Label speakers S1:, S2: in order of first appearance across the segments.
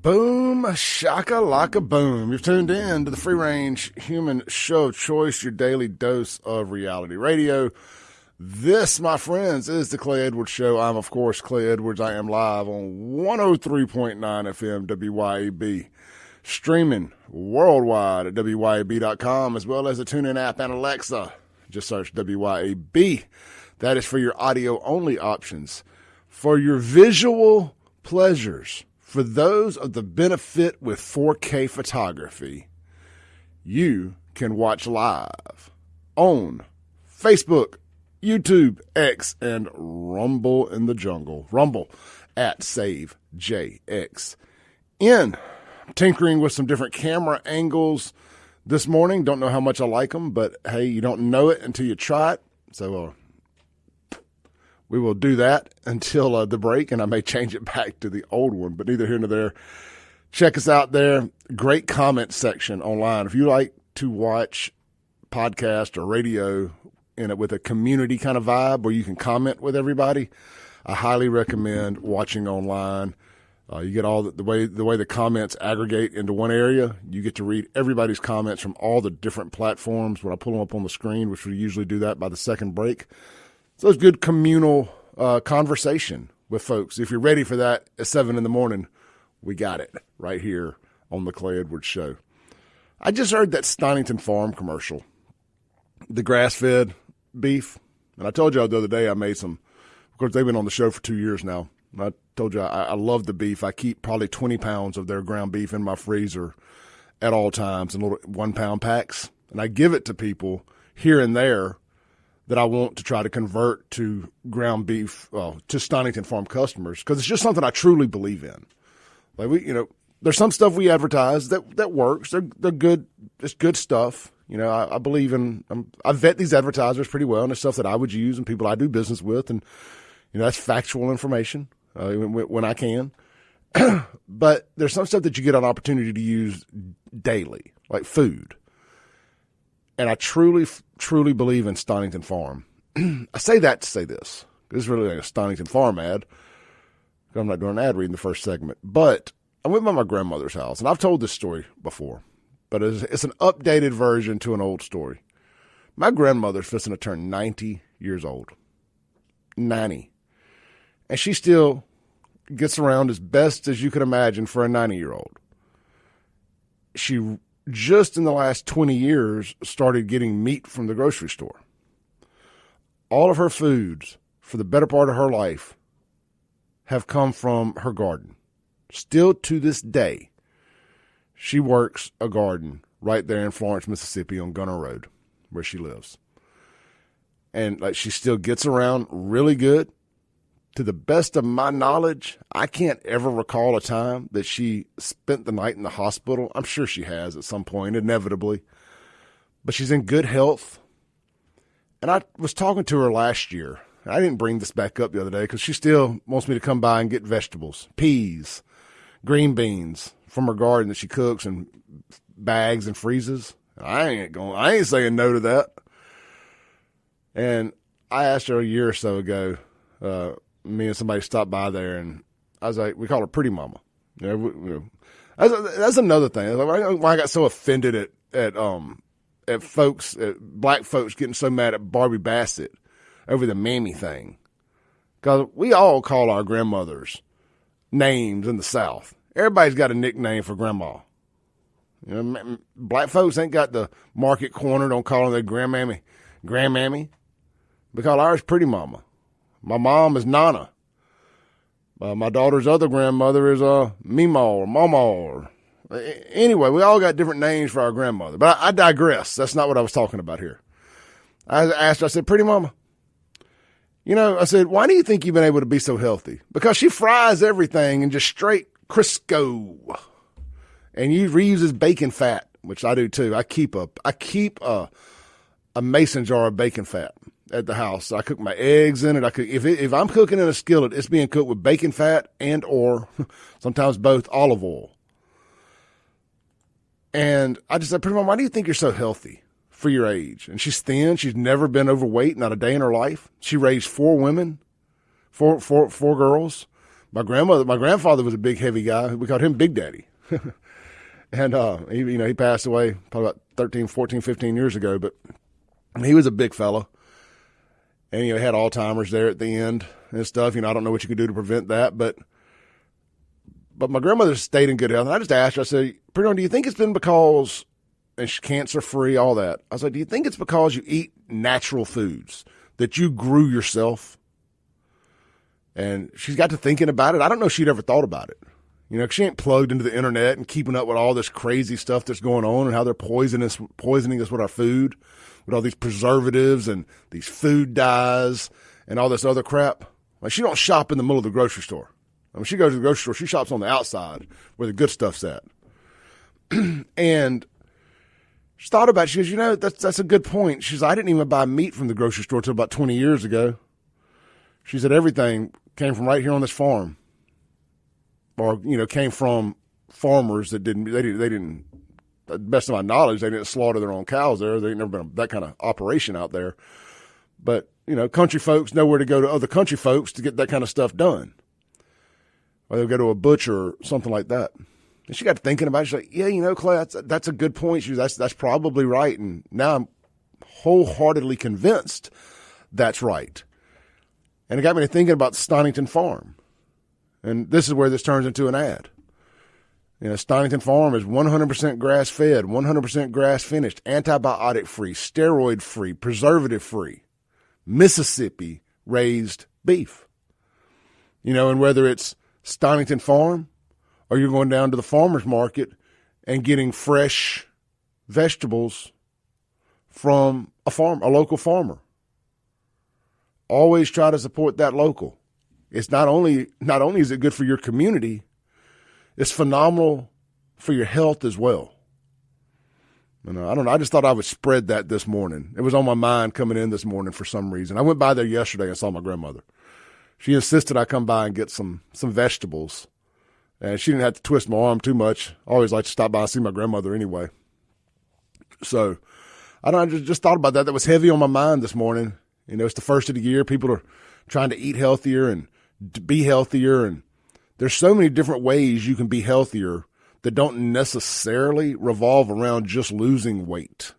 S1: Boom, shaka laka boom. You've tuned in to the Free Range Human Show of Choice, your daily dose of reality radio. This, my friends, is the Clay Edwards Show. I'm, of course, Clay Edwards. I am live on 103.9 FM WYAB, streaming worldwide at WYAB.com, as well as the TuneIn app and Alexa. Just search WYAB. That is for your audio-only options. For your visual pleasures, for those of the benefit with 4K photography, you can watch live on Facebook, YouTube, X, and Rumble in the Jungle. Rumble at SaveJXN. Tinkering with some different camera angles this morning. Don't know how much I like them, but hey, you don't know it until you try it. So we will do that until the break, and I may change it back to the old one, but neither here nor there. Check us out there. Great comment section online. If you like to watch podcast or radio in it with a community kind of vibe where you can comment with everybody, I highly recommend watching online. You get all the way the comments aggregate into one area. You get to read everybody's comments from all the different platforms when I pull them up on the screen, which we usually do that by the second break. So it's good communal conversation with folks. If you're ready for that at 7 in the morning, we got it right here on the Clay Edwards Show. I just heard that Stonington Farm commercial, the grass-fed beef. And I told y'all the other day I made some, of course, they've been on the show for 2 years now. And I told you I love the beef. I keep probably 20 pounds of their ground beef in my freezer at all times in little 1 pound packs. And I give it to people here and there that I want to try to convert to ground beef, to Stonington Farm customers, because it's just something I truly believe in. Like there's some stuff we advertise that works. They're good. It's good stuff. I believe in. I vet these advertisers pretty well, and it's stuff that I would use and people I do business with, and that's factual information when I can. But there's some stuff that you get an opportunity to use daily, like food. And I truly, truly believe in Stonington Farm. I say that to say this. This is really like a Stonington Farm ad. I'm not doing an ad read in the first segment. But I went by my grandmother's house, and I've told this story before, but it's an updated version to an old story. My grandmother's fixing to turn 90 years old. 90. And she still gets around as best as you could imagine for a 90-year-old. She just in the last 20 years started getting meat from the grocery store. All of her foods for the better part of her life have come from her garden. Still to this day, she works a garden right there in Florence, Mississippi on Gunner Road where she lives. And she still gets around really good. To the best of my knowledge, I can't ever recall a time that she spent the night in the hospital. I'm sure she has at some point, inevitably. But she's in good health. And I was talking to her last year. I didn't bring this back up the other day because she still wants me to come by and get vegetables, peas, green beans from her garden that she cooks and bags and freezes. I ain't saying no to that. And I asked her a year or so ago, me and somebody stopped by there, and I was like, we call her Pretty Mama. That's another thing. Why I got so offended at folks, at black folks getting so mad at Barbie Bassett over the mammy thing. Because we all call our grandmothers names in the South. Everybody's got a nickname for grandma. Black folks ain't got the market cornered on calling their grandmammy. We call ours Pretty Mama. My mom is Nana. My daughter's other grandmother is Mima or Mama. Anyway, we all got different names for our grandmother. But I digress. That's not what I was talking about here. I asked her, I said, Pretty Mama, I said, why do you think you've been able to be so healthy? Because she fries everything in just straight Crisco. And reuses bacon fat, which I do too. I keep a mason jar of bacon fat at the house. I cook my eggs in it. If I'm cooking in a skillet, it's being cooked with bacon fat or sometimes both olive oil. And I just said, Pretty Mom, why do you think you're so healthy for your age? And she's thin. She's never been overweight, not a day in her life. She raised 4 women, four girls My grandfather was a big, heavy guy. We called him Big Daddy. And, he passed away probably about 13, 14, 15 years ago, but he was a big fella. And, he had Alzheimer's there at the end and stuff. I don't know what you could do to prevent that, but my grandmother stayed in good health. And I just asked her, I said, Perdon, do you think it's been because, and she's cancer-free, all that. I was like, do you think it's because you eat natural foods, that you grew yourself? And she's got to thinking about it. I don't know if she'd ever thought about it. 'Cause she ain't plugged into the internet and keeping up with all this crazy stuff that's going on and how they're poisoning us with our food, with all these preservatives and these food dyes and all this other crap. Like, she don't shop in the middle of the grocery store. When she goes to the grocery store, she shops on the outside where the good stuff's at. And she thought about it. She goes, that's a good point. She says, I didn't even buy meat from the grocery store until about 20 years ago. She said, everything came from right here on this farm. Or, came from farmers that didn't, to the best of my knowledge, they didn't slaughter their own cows there. There ain't never been that kind of operation out there. But, country folks know where to go to other country folks to get that kind of stuff done. Or they'll go to a butcher or something like that. And she got thinking about it. She's like, yeah, Clay, that's a good point. She was, that's probably right. And now I'm wholeheartedly convinced that's right. And it got me to thinking about the Stonington Farm. And this is where this turns into an ad. Stonington Farm is 100% grass-fed, 100% grass-finished, antibiotic-free, steroid-free, preservative-free, Mississippi-raised beef. And whether it's Stonington Farm or you're going down to the farmer's market and getting fresh vegetables from a local farmer. Always try to support that local. It's not only is it good for your community, it's phenomenal for your health as well. I don't know. I just thought I would spread that this morning. It was on my mind coming in this morning for some reason. I went by there yesterday and saw my grandmother. She insisted I come by and get some vegetables. And she didn't have to twist my arm too much. I always like to stop by and see my grandmother anyway. So I just thought about that. That was heavy on my mind this morning. It's the first of the year. People are trying to eat healthier and to be healthier. And there's so many different ways you can be healthier that don't necessarily revolve around just losing weight.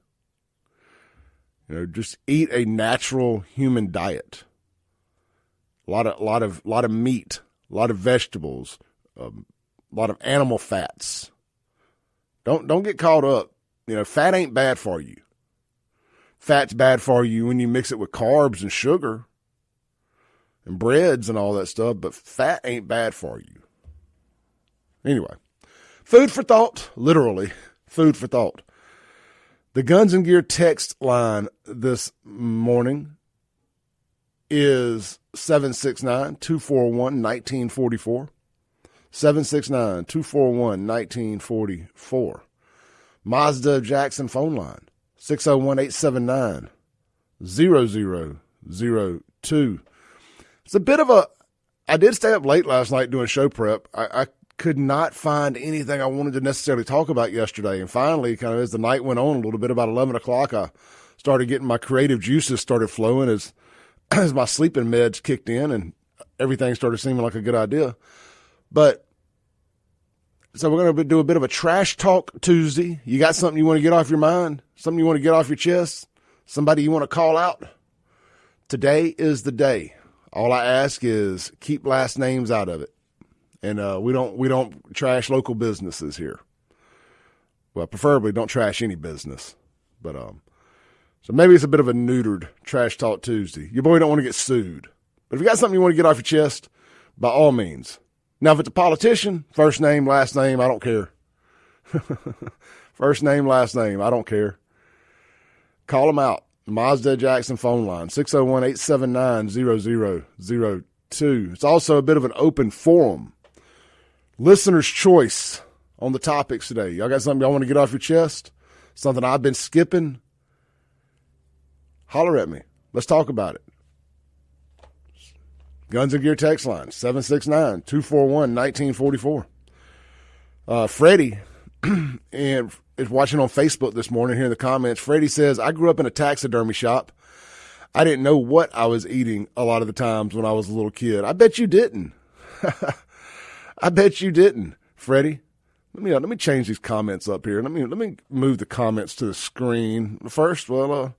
S1: Just eat a natural human diet. A lot of meat, a lot of vegetables, a lot of animal fats. Don't get caught up. Fat ain't bad for you. Fat's bad for you when you mix it with carbs and sugar and breads and all that stuff, but fat ain't bad for you. Anyway, food for thought, literally, food for thought. The Guns and Gear text line this morning is 769-241-1944. 769-241-1944. Mazda Jackson phone line, 601-879-0002. It's a bit of I did stay up late last night doing show prep. I could not find anything I wanted to necessarily talk about yesterday. And finally, kind of as the night went on a little bit, about 11 o'clock, I started getting my creative juices started flowing as my sleeping meds kicked in and everything started seeming like a good idea. But so we're going to do a bit of a Trash Talk Tuesday. You got something you want to get off your mind? Something you want to get off your chest? Somebody you want to call out? Today is the day. All I ask is keep last names out of it. And we don't trash local businesses here. Well, preferably don't trash any business. But so maybe it's a bit of a neutered Trash Talk Tuesday. Your boy don't want to get sued. But if you got something you want to get off your chest, by all means. Now, if it's a politician, first name, last name, I don't care. First name, last name, I don't care. Call them out. Mazda Jackson phone line, 601-879-0002. It's also a bit of an open forum. Listener's choice on the topics today. Y'all got something y'all want to get off your chest? Something I've been skipping? Holler at me. Let's talk about it. Guns and Gear text line, 769-241-1944. Freddie and is watching on Facebook this morning here in the comments. Freddie says, I grew up in a taxidermy shop. I didn't know what I was eating a lot of the times when I was a little kid. I bet you didn't. I bet you didn't, Freddie. Let me change these comments up here. Let me move the comments to the screen first. Well,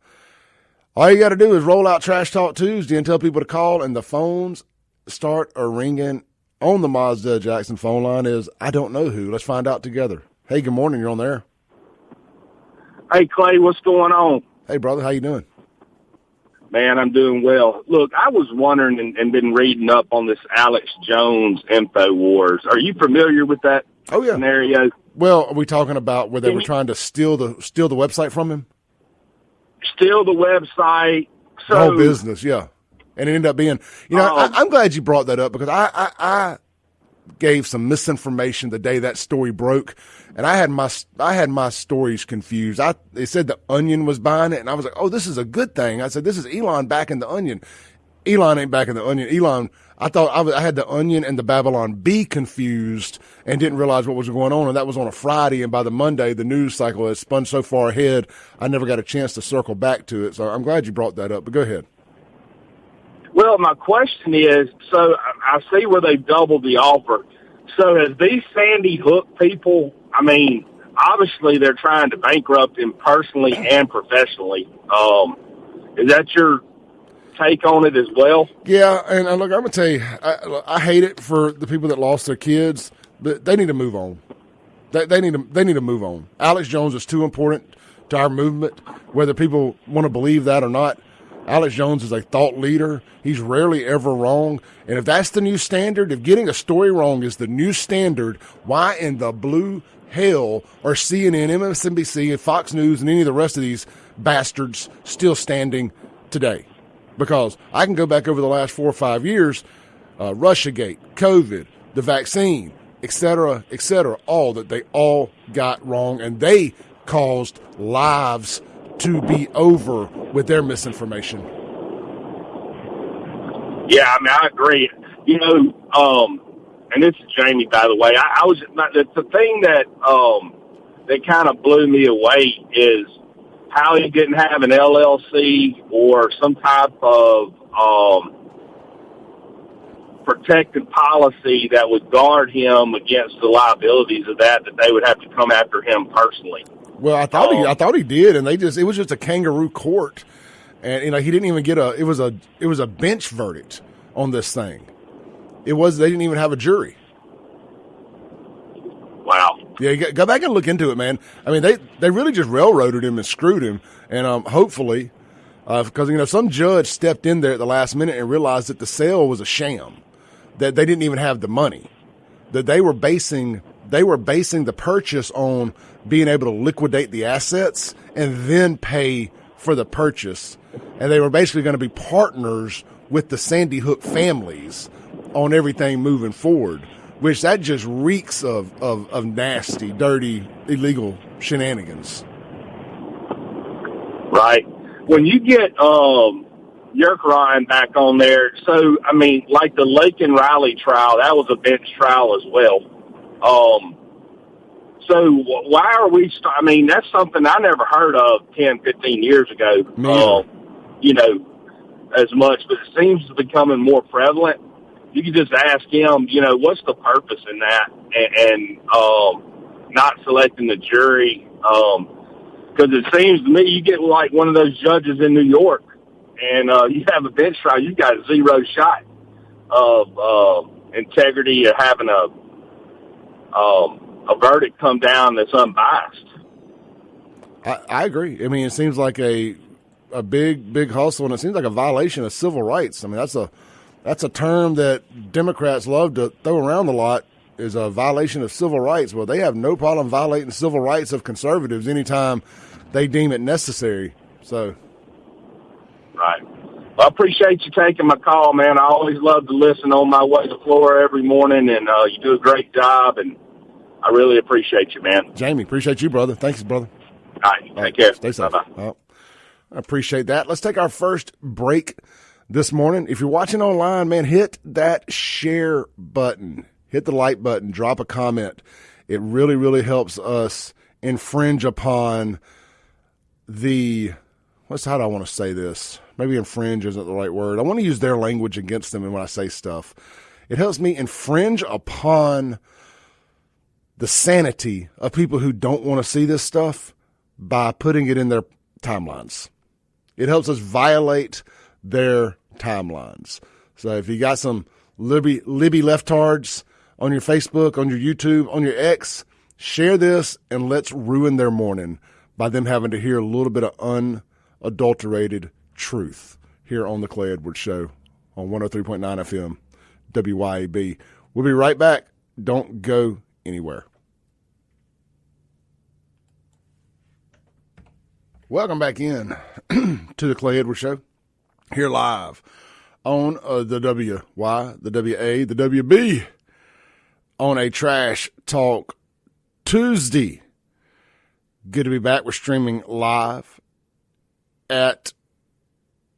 S1: all you got to do is roll out Trash Talk Tuesday and tell people to call, and the phones start ringing. On the Mazda Jackson phone line is I don't know who. Let's find out together. Hey, good morning. You're on there.
S2: Hey, Clay, what's going on?
S1: Hey, brother. How you doing?
S2: Man, I'm doing well. Look, I was wondering and been reading up on this Alex Jones InfoWars. Are you familiar with that scenario?
S1: Well, are we talking about where they were trying to steal the website from him?
S2: Steal the website. So,
S1: the whole business, yeah. And it ended up being, I'm glad you brought that up because I gave some misinformation the day that story broke, and I had my stories confused. They said the Onion was buying it, and I was like, oh, this is a good thing. I said, this is Elon backing the Onion. Elon ain't backing the Onion. Elon, I thought I had the Onion and the Babylon Bee confused and didn't realize what was going on, and that was on a Friday, and by the Monday, the news cycle has spun so far ahead, I never got a chance to circle back to it. So I'm glad you brought that up, but go ahead.
S2: Well, my question is, so I see where they've doubled the offer. So has these Sandy Hook people, I mean, obviously they're trying to bankrupt him personally and professionally. Is that your take on it as well?
S1: Yeah, and look, I'm going to tell you, I hate it for the people that lost their kids, but they need to move on. They need to move on. Alex Jones is too important to our movement, whether people want to believe that or not. Alex Jones is a thought leader. He's rarely ever wrong. And if that's the new standard, if getting a story wrong is the new standard, why in the blue hell are CNN, MSNBC, and Fox News and any of the rest of these bastards still standing today? Because I can go back over the last 4 or 5 years, Russiagate, COVID, the vaccine, et cetera, all that they all got wrong, and they caused lives to be over with their misinformation.
S2: Yeah, I mean, I agree. And this is Jamie, by the way. I was the thing that kind of blew me away is how he didn't have an LLC or some type of protected policy that would guard him against the liabilities of that they would have to come after him personally.
S1: Well, I thought he did, and it was just a kangaroo court, and he didn't even get it was a bench verdict on this thing. They didn't even have a jury.
S2: Wow.
S1: Yeah, go back and look into it, man. I mean, they really just railroaded him and screwed him, and hopefully, because some judge stepped in there at the last minute and realized that the sale was a sham, that they didn't even have the money, that they were basing the purchase on being able to liquidate the assets and then pay for the purchase. And they were basically going to be partners with the Sandy Hook families on everything moving forward, which that just reeks of nasty, dirty, illegal shenanigans.
S2: Right. When you get Yerk Ryan back on there, so, I mean, like the Laken Riley trial, that was a bench trial as well. So why are we I mean, that's something I never heard of 10, 15 years ago, as much, but it seems to be becoming more prevalent. You can just ask him, what's the purpose in that and not selecting the jury, because it seems to me you get like one of those judges in New York and you have a bench trial, you've got a zero shot of integrity of having a verdict come down that's unbiased.
S1: I agree. I mean, it seems like a big hustle, and it seems like a violation of civil rights. I mean, that's a term that Democrats love to throw around a lot, is a violation of civil rights. Well, they have no problem violating civil rights of conservatives anytime they deem it necessary. So,
S2: right. Well, I appreciate you taking my call, man. I always love to listen on my way to Florida every morning, and you do a great job, and I really appreciate you, man.
S1: Jamie, appreciate you, brother. Thanks, brother.
S2: All right, take care.
S1: Stay safe.
S2: Bye-bye.
S1: Well, I appreciate that. Let's take our first break this morning. If you're watching online, man, hit that share button. Hit the like button. Drop a comment. It really, really helps us infringe upon how do I want to say this? Maybe infringe isn't the right word. I want to use their language against them when I say stuff. It helps me infringe upon the sanity of people who don't want to see this stuff by putting it in their timelines. It helps us violate their timelines. So if you got some Libby leftards on your Facebook, on your YouTube, on your X, share this and let's ruin their morning by them having to hear a little bit of unadulterated truth here on the Clay Edwards Show on 103.9 FM, WYAB. We'll be right back. Don't go anywhere. Welcome back in to the Clay Edwards Show, here live on the WY, the WA, the WB, on a Trash Talk Tuesday. Good to be back. We're streaming live in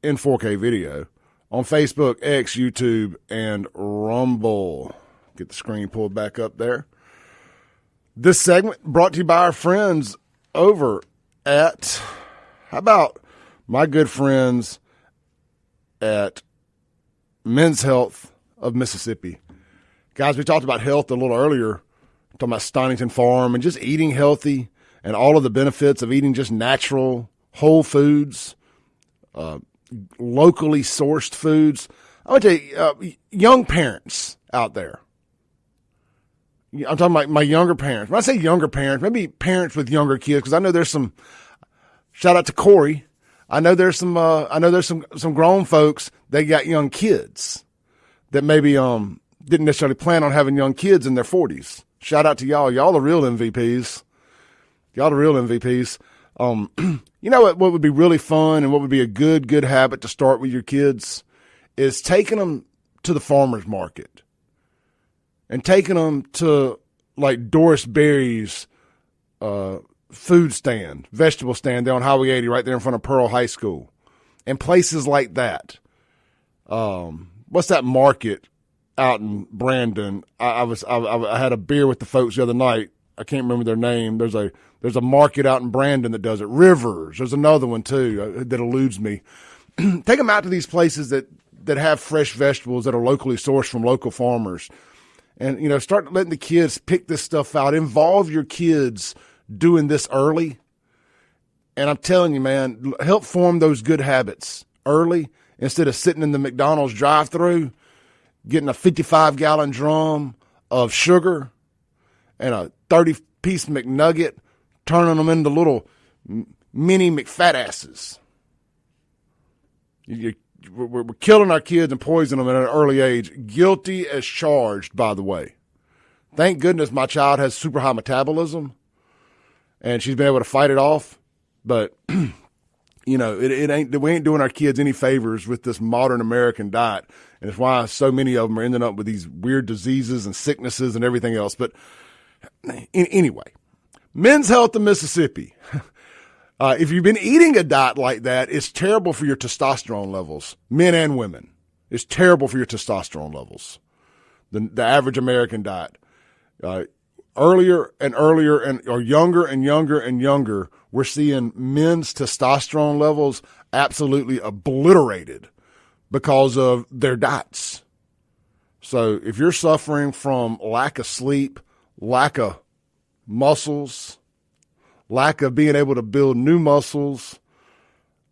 S1: 4K video on Facebook, X, YouTube, and Rumble. Get the screen pulled back up there. This segment brought to you by our friends over at, how about my good friends at Men's Health of Mississippi. Guys, we talked about health a little earlier, talking about Stonington Farm and just eating healthy and all of the benefits of eating just natural, whole foods, locally sourced foods. I want to tell you, young parents out there, I'm talking about my younger parents. When I say younger parents, maybe parents with younger kids, because I know there's some, shout out to Corey, I know there's some grown folks that got young kids that maybe didn't necessarily plan on having young kids in their 40s. Shout out to y'all. Y'all the real MVPs. Y'all the real MVPs. You know what would be really fun and what would be a good habit to start with your kids is taking them to the farmer's market and taking them to like Doris Berry's food stand, vegetable stand there on Highway 80 right there in front of Pearl High School and places like that. What's that market out in Brandon? I had a beer with the folks the other night. I can't remember their name. There's a market out in Brandon that does it. Rivers. There's another one too that eludes me. Take them out to these places that have fresh vegetables that are locally sourced from local farmers, and start letting the kids pick this stuff out. Involve your kids doing this early, and I'm telling you, man, help form those good habits early instead of sitting in the McDonald's drive-thru, getting a 55-gallon drum of sugar and a 30-piece McNugget, turning them into little mini McFat-asses. We're killing our kids and poisoning them at an early age. Guilty as charged, by the way. Thank goodness my child has super high metabolism, and she's been able to fight it off. But, we ain't doing our kids any favors with this modern American diet. And it's why so many of them are ending up with these weird diseases and sicknesses and everything else. But anyway, Men's Health of Mississippi. If you've been eating a diet like that, it's terrible for your testosterone levels, men and women. It's terrible for your testosterone levels, the average American diet. Earlier and earlier or younger and younger and younger, we're seeing men's testosterone levels absolutely obliterated because of their diets. So if you're suffering from lack of sleep, lack of muscles, lack of being able to build new muscles,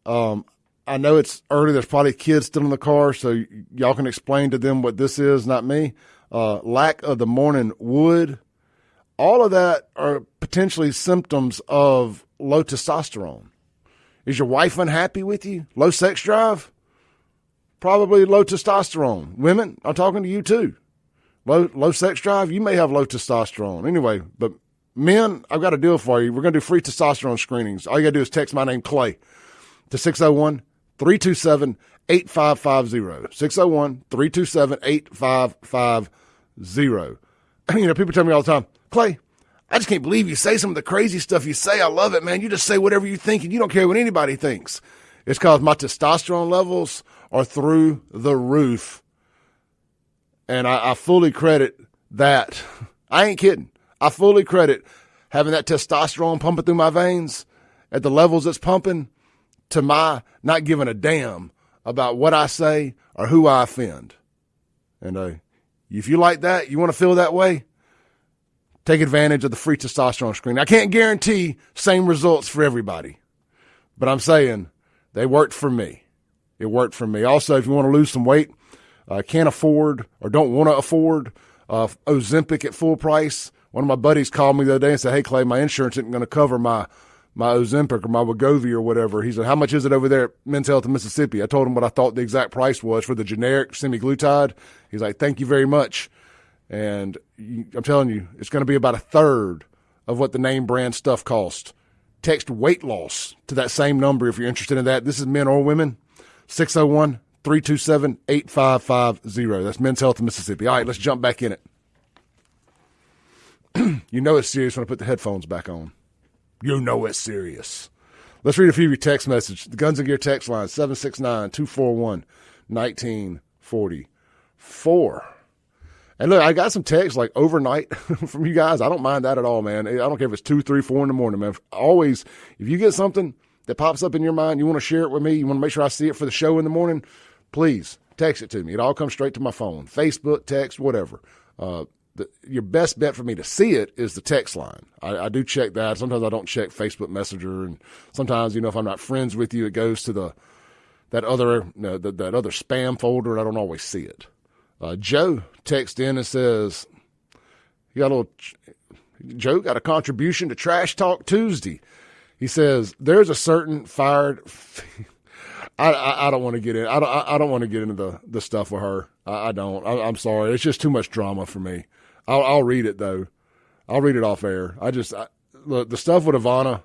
S1: I know it's early. There's probably kids still in the car, so y'all can explain to them what this is, not me. Lack of the morning wood. All of that are potentially symptoms of low testosterone. Is your wife unhappy with you? Low sex drive? Probably low testosterone. Women, I'm talking to you too. Low sex drive, you may have low testosterone. Anyway, but men, I've got a deal for you. We're going to do free testosterone screenings. All you got to do is text my name, Clay, to 601-327-8550. 601-327-8550. People tell me all the time, Clay, I just can't believe you say some of the crazy stuff you say. I love it, man. You just say whatever you think, and you don't care what anybody thinks. It's because my testosterone levels are through the roof. And I fully credit that. I ain't kidding. I fully credit having that testosterone pumping through my veins at the levels it's pumping to my not giving a damn about what I say or who I offend. And If you like that, you want to feel that way, take advantage of the free testosterone screen. I can't guarantee same results for everybody, but I'm saying they worked for me. It worked for me. Also, if you want to lose some weight, can't afford or don't want to afford Ozempic at full price. One of my buddies called me the other day and said, hey, Clay, my insurance isn't going to cover my Ozempic or my Wegovy or whatever. He said, how much is it over there at Men's Health in Mississippi? I told him what I thought the exact price was for the generic semaglutide. He's like, thank you very much. And I'm telling you, it's going to be about a third of what the name brand stuff costs. Text weight loss to that same number if you're interested in that. This is men or women, 601-327-8550. That's Men's Health in Mississippi. All right, let's jump back in it. You know it's serious when I put the headphones back on. You know it's serious. Let's read a few of your text messages. The Guns and Gear text line, 769-241-1944. And look, I got some texts like overnight from you guys. I don't mind that at all, man. I don't care if it's 2, 3, 4 in the morning, man. Always, if you get something that pops up in your mind, you want to share it with me, you want to make sure I see it for the show in the morning, please text it to me. It all comes straight to my phone, Facebook, text, whatever. Your best bet for me to see it is the text line. I do check that. Sometimes I don't check Facebook Messenger, and sometimes, if I'm not friends with you, it goes to that other spam folder, and I don't always see it. Joe texts in and says, Joe got a contribution to Trash Talk Tuesday. He says, there's a certain fired. I don't want to get in. I don't want to get into the stuff with her. I don't. I'm sorry. It's just too much drama for me. I'll read it though. I'll read it off air. Look, the stuff with Ivana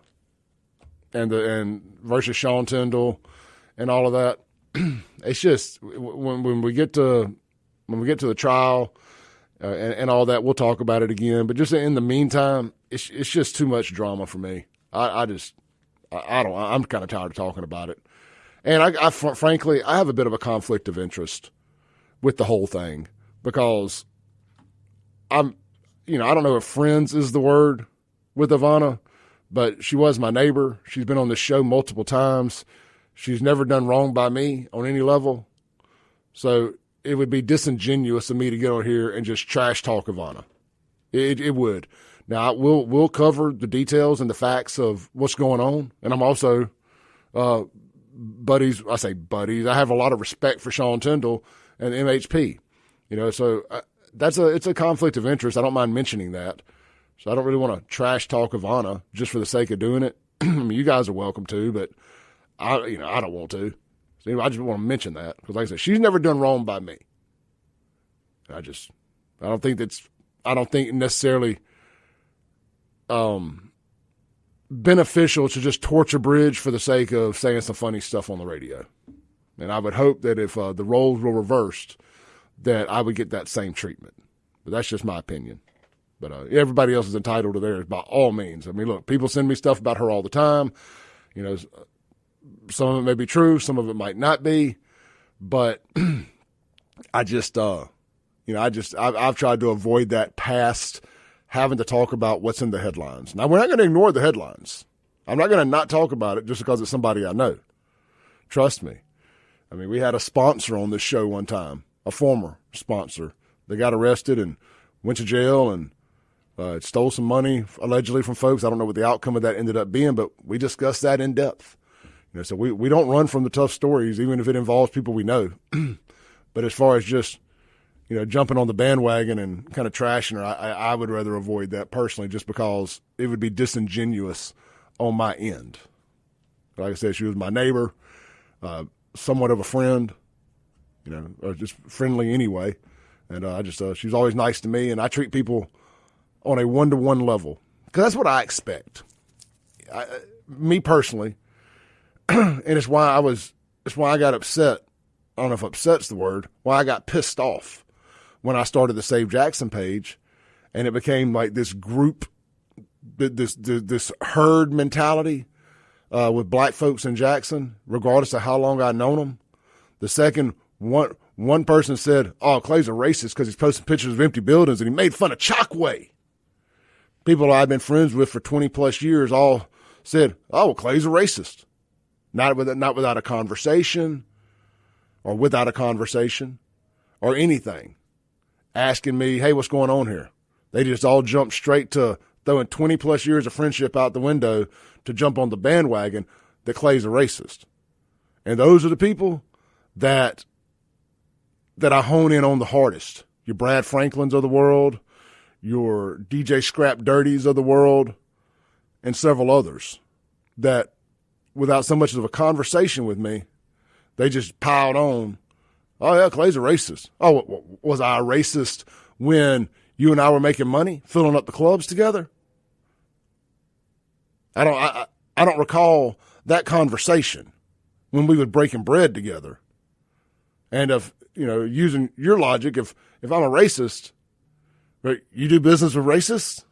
S1: and versus Sean Tyndall and all of that. It's just when we get to the trial and all that, we'll talk about it again. But just in the meantime, it's just too much drama for me. I'm kind of tired of talking about it. And frankly, I have a bit of a conflict of interest with the whole thing because I don't know if friends is the word with Ivana, but she was my neighbor. She's been on this show multiple times. She's never done wrong by me on any level. So it would be disingenuous of me to get on here and just trash talk Ivana. It would. Now, we'll cover the details and the facts of what's going on. And I'm also buddies. I say buddies. I have a lot of respect for Sean Tyndall and MHP. So it's a conflict of interest. I don't mind mentioning that. So I don't really want to trash talk Ivana just for the sake of doing it. I mean, you guys are welcome to, but I don't want to. So I just want to mention that because, like I said, she's never done wrong by me. I don't think necessarily beneficial to just torch a bridge for the sake of saying some funny stuff on the radio. And I would hope that if the roles were reversed, that I would get that same treatment. But that's just my opinion. But everybody else is entitled to theirs by all means. I mean, look, people send me stuff about her all the time. Some of it may be true, some of it might not be. But I've tried to avoid that past having to talk about what's in the headlines. Now, we're not going to ignore the headlines. I'm not going to not talk about it just because it's somebody I know. Trust me. I mean, we had a sponsor on this show one time, a former sponsor. They got arrested and went to jail and stole some money allegedly from folks. I don't know what the outcome of that ended up being, but we discussed that in depth. So we don't run from the tough stories, even if it involves people we know. But as far as just jumping on the bandwagon and kind of trashing her, I would rather avoid that personally, just because it would be disingenuous on my end. Like I said, she was my neighbor, somewhat of a friend, or just friendly anyway. And she's always nice to me, and I treat people on a one-to-one level because that's what I expect. Me personally, and it's why I got upset. I don't know if upset's the word. Why I got pissed off when I started the Save Jackson page, and it became like this group, this herd mentality with black folks in Jackson, regardless of how long I'd known them. The second one person said, "Oh, Clay's a racist because he's posting pictures of empty buildings and he made fun of Chokwe." People I've been friends with for 20 plus years all said, "Oh, well, Clay's a racist." Not without a conversation or without a conversation or anything. asking me, hey, what's going on here? They just all jumped straight to throwing 20-plus years of friendship out the window to jump on the bandwagon that Clay's a racist. And those are the people that I hone in on the hardest. Your Brad Franklins of the world, your DJ Scrap Dirties of the world, and several others that, without so much of a conversation with me, they just piled on, oh, yeah, Clay's a racist. Oh, was I a racist when you and I were making money, filling up the clubs together? I don't recall that conversation when we were breaking bread together. And if, using your logic, if I'm a racist, right, you do business with racists?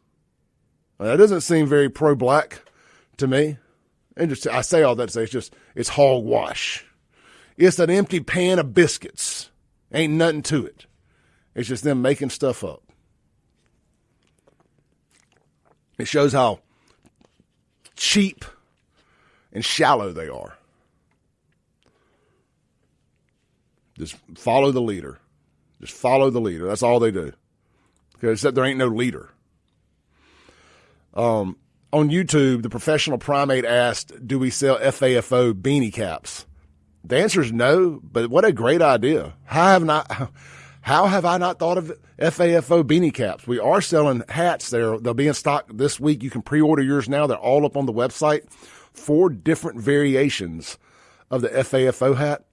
S1: That doesn't seem very pro-black to me. And just, I say all that to say it's hogwash. It's an empty pan of biscuits. Ain't nothing to it. It's just them making stuff up. It shows how cheap and shallow they are. Just follow the leader. Just follow the leader. That's all they do. Except there ain't no leader. On YouTube, the Professional Primate asked, do we sell FAFO beanie caps? The answer is no, but what a great idea. How have I not thought of FAFO beanie caps? We are selling hats there. They'll be in stock this week. You can pre-order yours now. They're all up on the website. 4 different variations of the FAFO hat.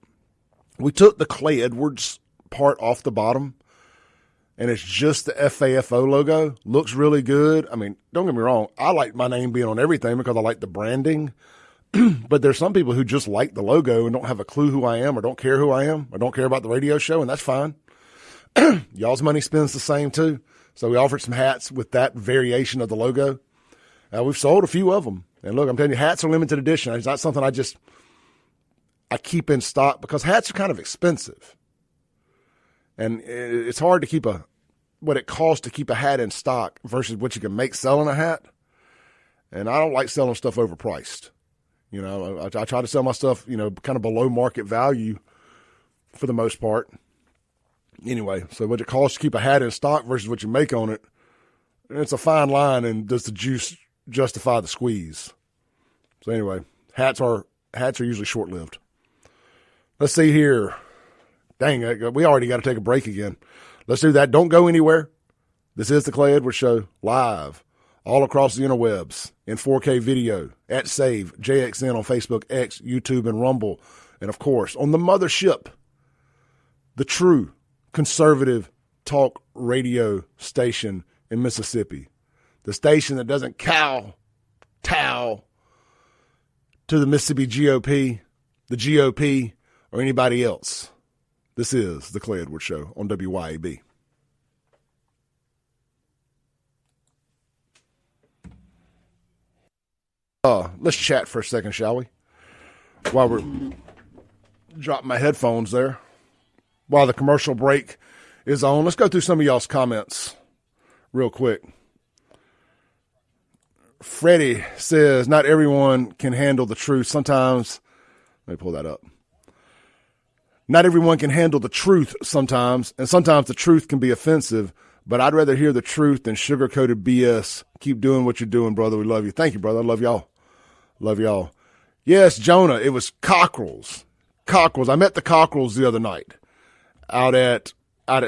S1: We took the Clay Edwards part off the bottom, and it's just the FAFO logo. Looks really good. I mean, don't get me wrong. I like my name being on everything because I like the branding. But there's some people who just like the logo and don't have a clue who I am or don't care who I am or don't care about the radio show, and that's fine. Y'all's money spends the same too. So we offered some hats with that variation of the logo. We've sold a few of them. And look, I'm telling you, hats are limited edition. It's not something I keep in stock because hats are kind of expensive. And it's hard to keep what it costs to keep a hat in stock versus what you can make selling a hat. And I don't like selling stuff overpriced. I try to sell my stuff, kind of below market value for the most part. Anyway, so what it costs to keep a hat in stock versus what you make on it, it's a fine line, and does the juice justify the squeeze? So anyway, hats are usually short-lived. Let's see here. Dang, we already got to take a break again. Let's do that. Don't go anywhere. This is the Clay Edwards Show, live all across the interwebs in 4K video at Save JXN on Facebook, X, YouTube, and Rumble. And, of course, on the mothership, the true conservative talk radio station in Mississippi, the station that doesn't kowtow to the Mississippi GOP, the GOP, or anybody else. This is the Clay Edwards Show on WYAB. Let's chat for a second, shall we? While we're dropping my headphones there. While the commercial break is on, let's go through some of y'all's comments real quick. Freddie says, not everyone can handle the truth. Sometimes, let me pull that up. Not everyone can handle the truth sometimes, and sometimes the truth can be offensive, but I'd rather hear the truth than sugar-coated BS. Keep doing what you're doing, brother. We love you. Thank you, brother. I love y'all. Love y'all. Yes, Jonah, it was Cockrells. Cockrells. I met the Cockrells the other night out at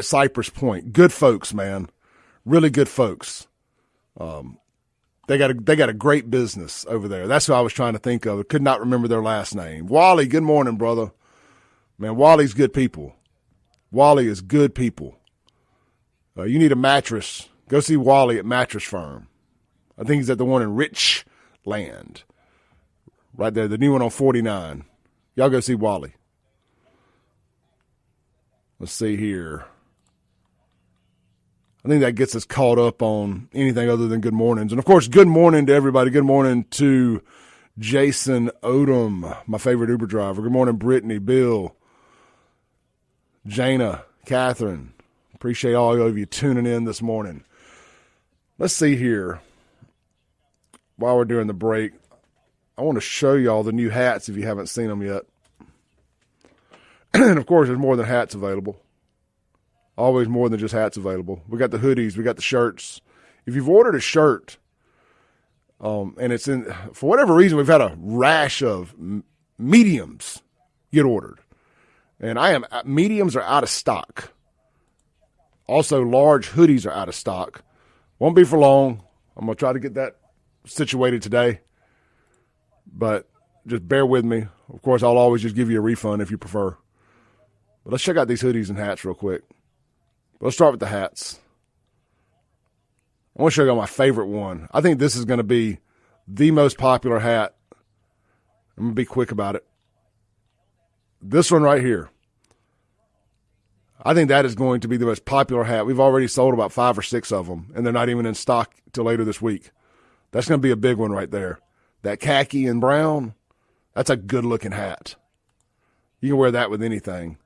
S1: Cypress Point. Good folks, man. Really good folks. They got a great business over there. That's who I was trying to think of. I could not remember their last name. Wally, good morning, brother. Man, Wally's good people. Wally is good people. You need a mattress. Go see Wally at Mattress Firm. I think he's at the one in Richland. Right there, the new one on 49. Y'all go see Wally. Let's see here. I think that gets us caught up on anything other than good mornings. And, of course, good morning to everybody. Good morning to Jason Odom, my favorite Uber driver. Good morning, Brittany, Bill, Jana, Catherine. Appreciate all of you tuning in this morning. Let's see here. While we're doing the break, I want to show y'all the new hats if you haven't seen them yet. And, of course, there's more than hats available. Always more than just hats available. We got the hoodies. We got the shirts. If you've ordered a shirt, and it's in, for whatever reason, we've had a rash of mediums get ordered. And mediums are out of stock. Also, large hoodies are out of stock. Won't be for long. I'm going to try to get that situated today. But just bear with me. Of course, I'll always just give you a refund if you prefer. But let's check out these hoodies and hats real quick. Let's start with the hats. I want to show you my favorite one. I think this is going to be the most popular hat. I'm going to be quick about it. This one right here. I think that is going to be the most popular hat. We've already sold about 5 or 6 of them, and they're not even in stock till later this week. That's going to be a big one right there. That khaki and brown, that's a good-looking hat. You can wear that with anything.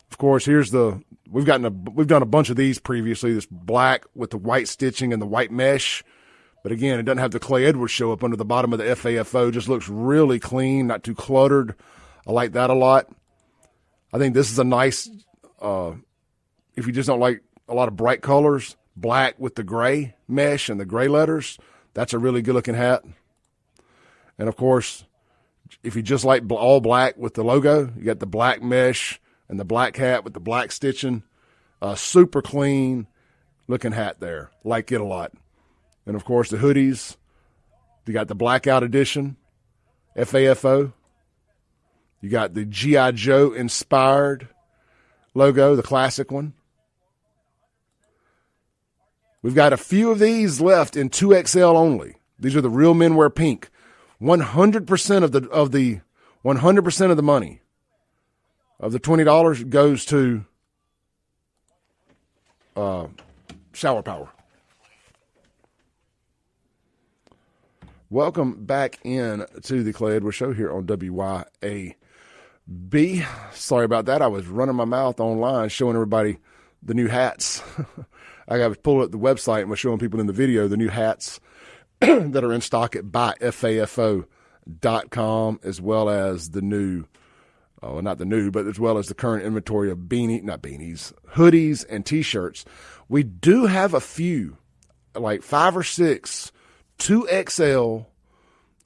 S1: Of course, we've done a bunch of these previously. This black with the white stitching and the white mesh. But again, it doesn't have the Clay Edwards show up under the bottom of the FAFO. Just looks really clean, not too cluttered. I like that a lot. I think this is a nice, if you just don't like a lot of bright colors, black with the gray mesh and the gray letters, that's a really good-looking hat. And, of course, if you just like all black with the logo, you got the black mesh and the black hat with the black stitching. Super clean-looking hat there. Like it a lot. And, of course, the hoodies. You got the Blackout Edition, FAFO. You got the G.I. Joe inspired logo, the classic one. We've got a few of these left in 2XL only. These are the Real Men Wear Pink. 100% of the 100% of the money of the $20 goes to Shower Power. Welcome back in to the Clay Edwards Show here on WYAB. Sorry about that. I was running my mouth online showing everybody the new hats. I got to pull up the website and was showing people in the video the new hats that are in stock at buyfafo.com, as well as the new, not the new, but as well as the current inventory of hoodies and T-shirts. We do have a few, like 5 or 6 2XL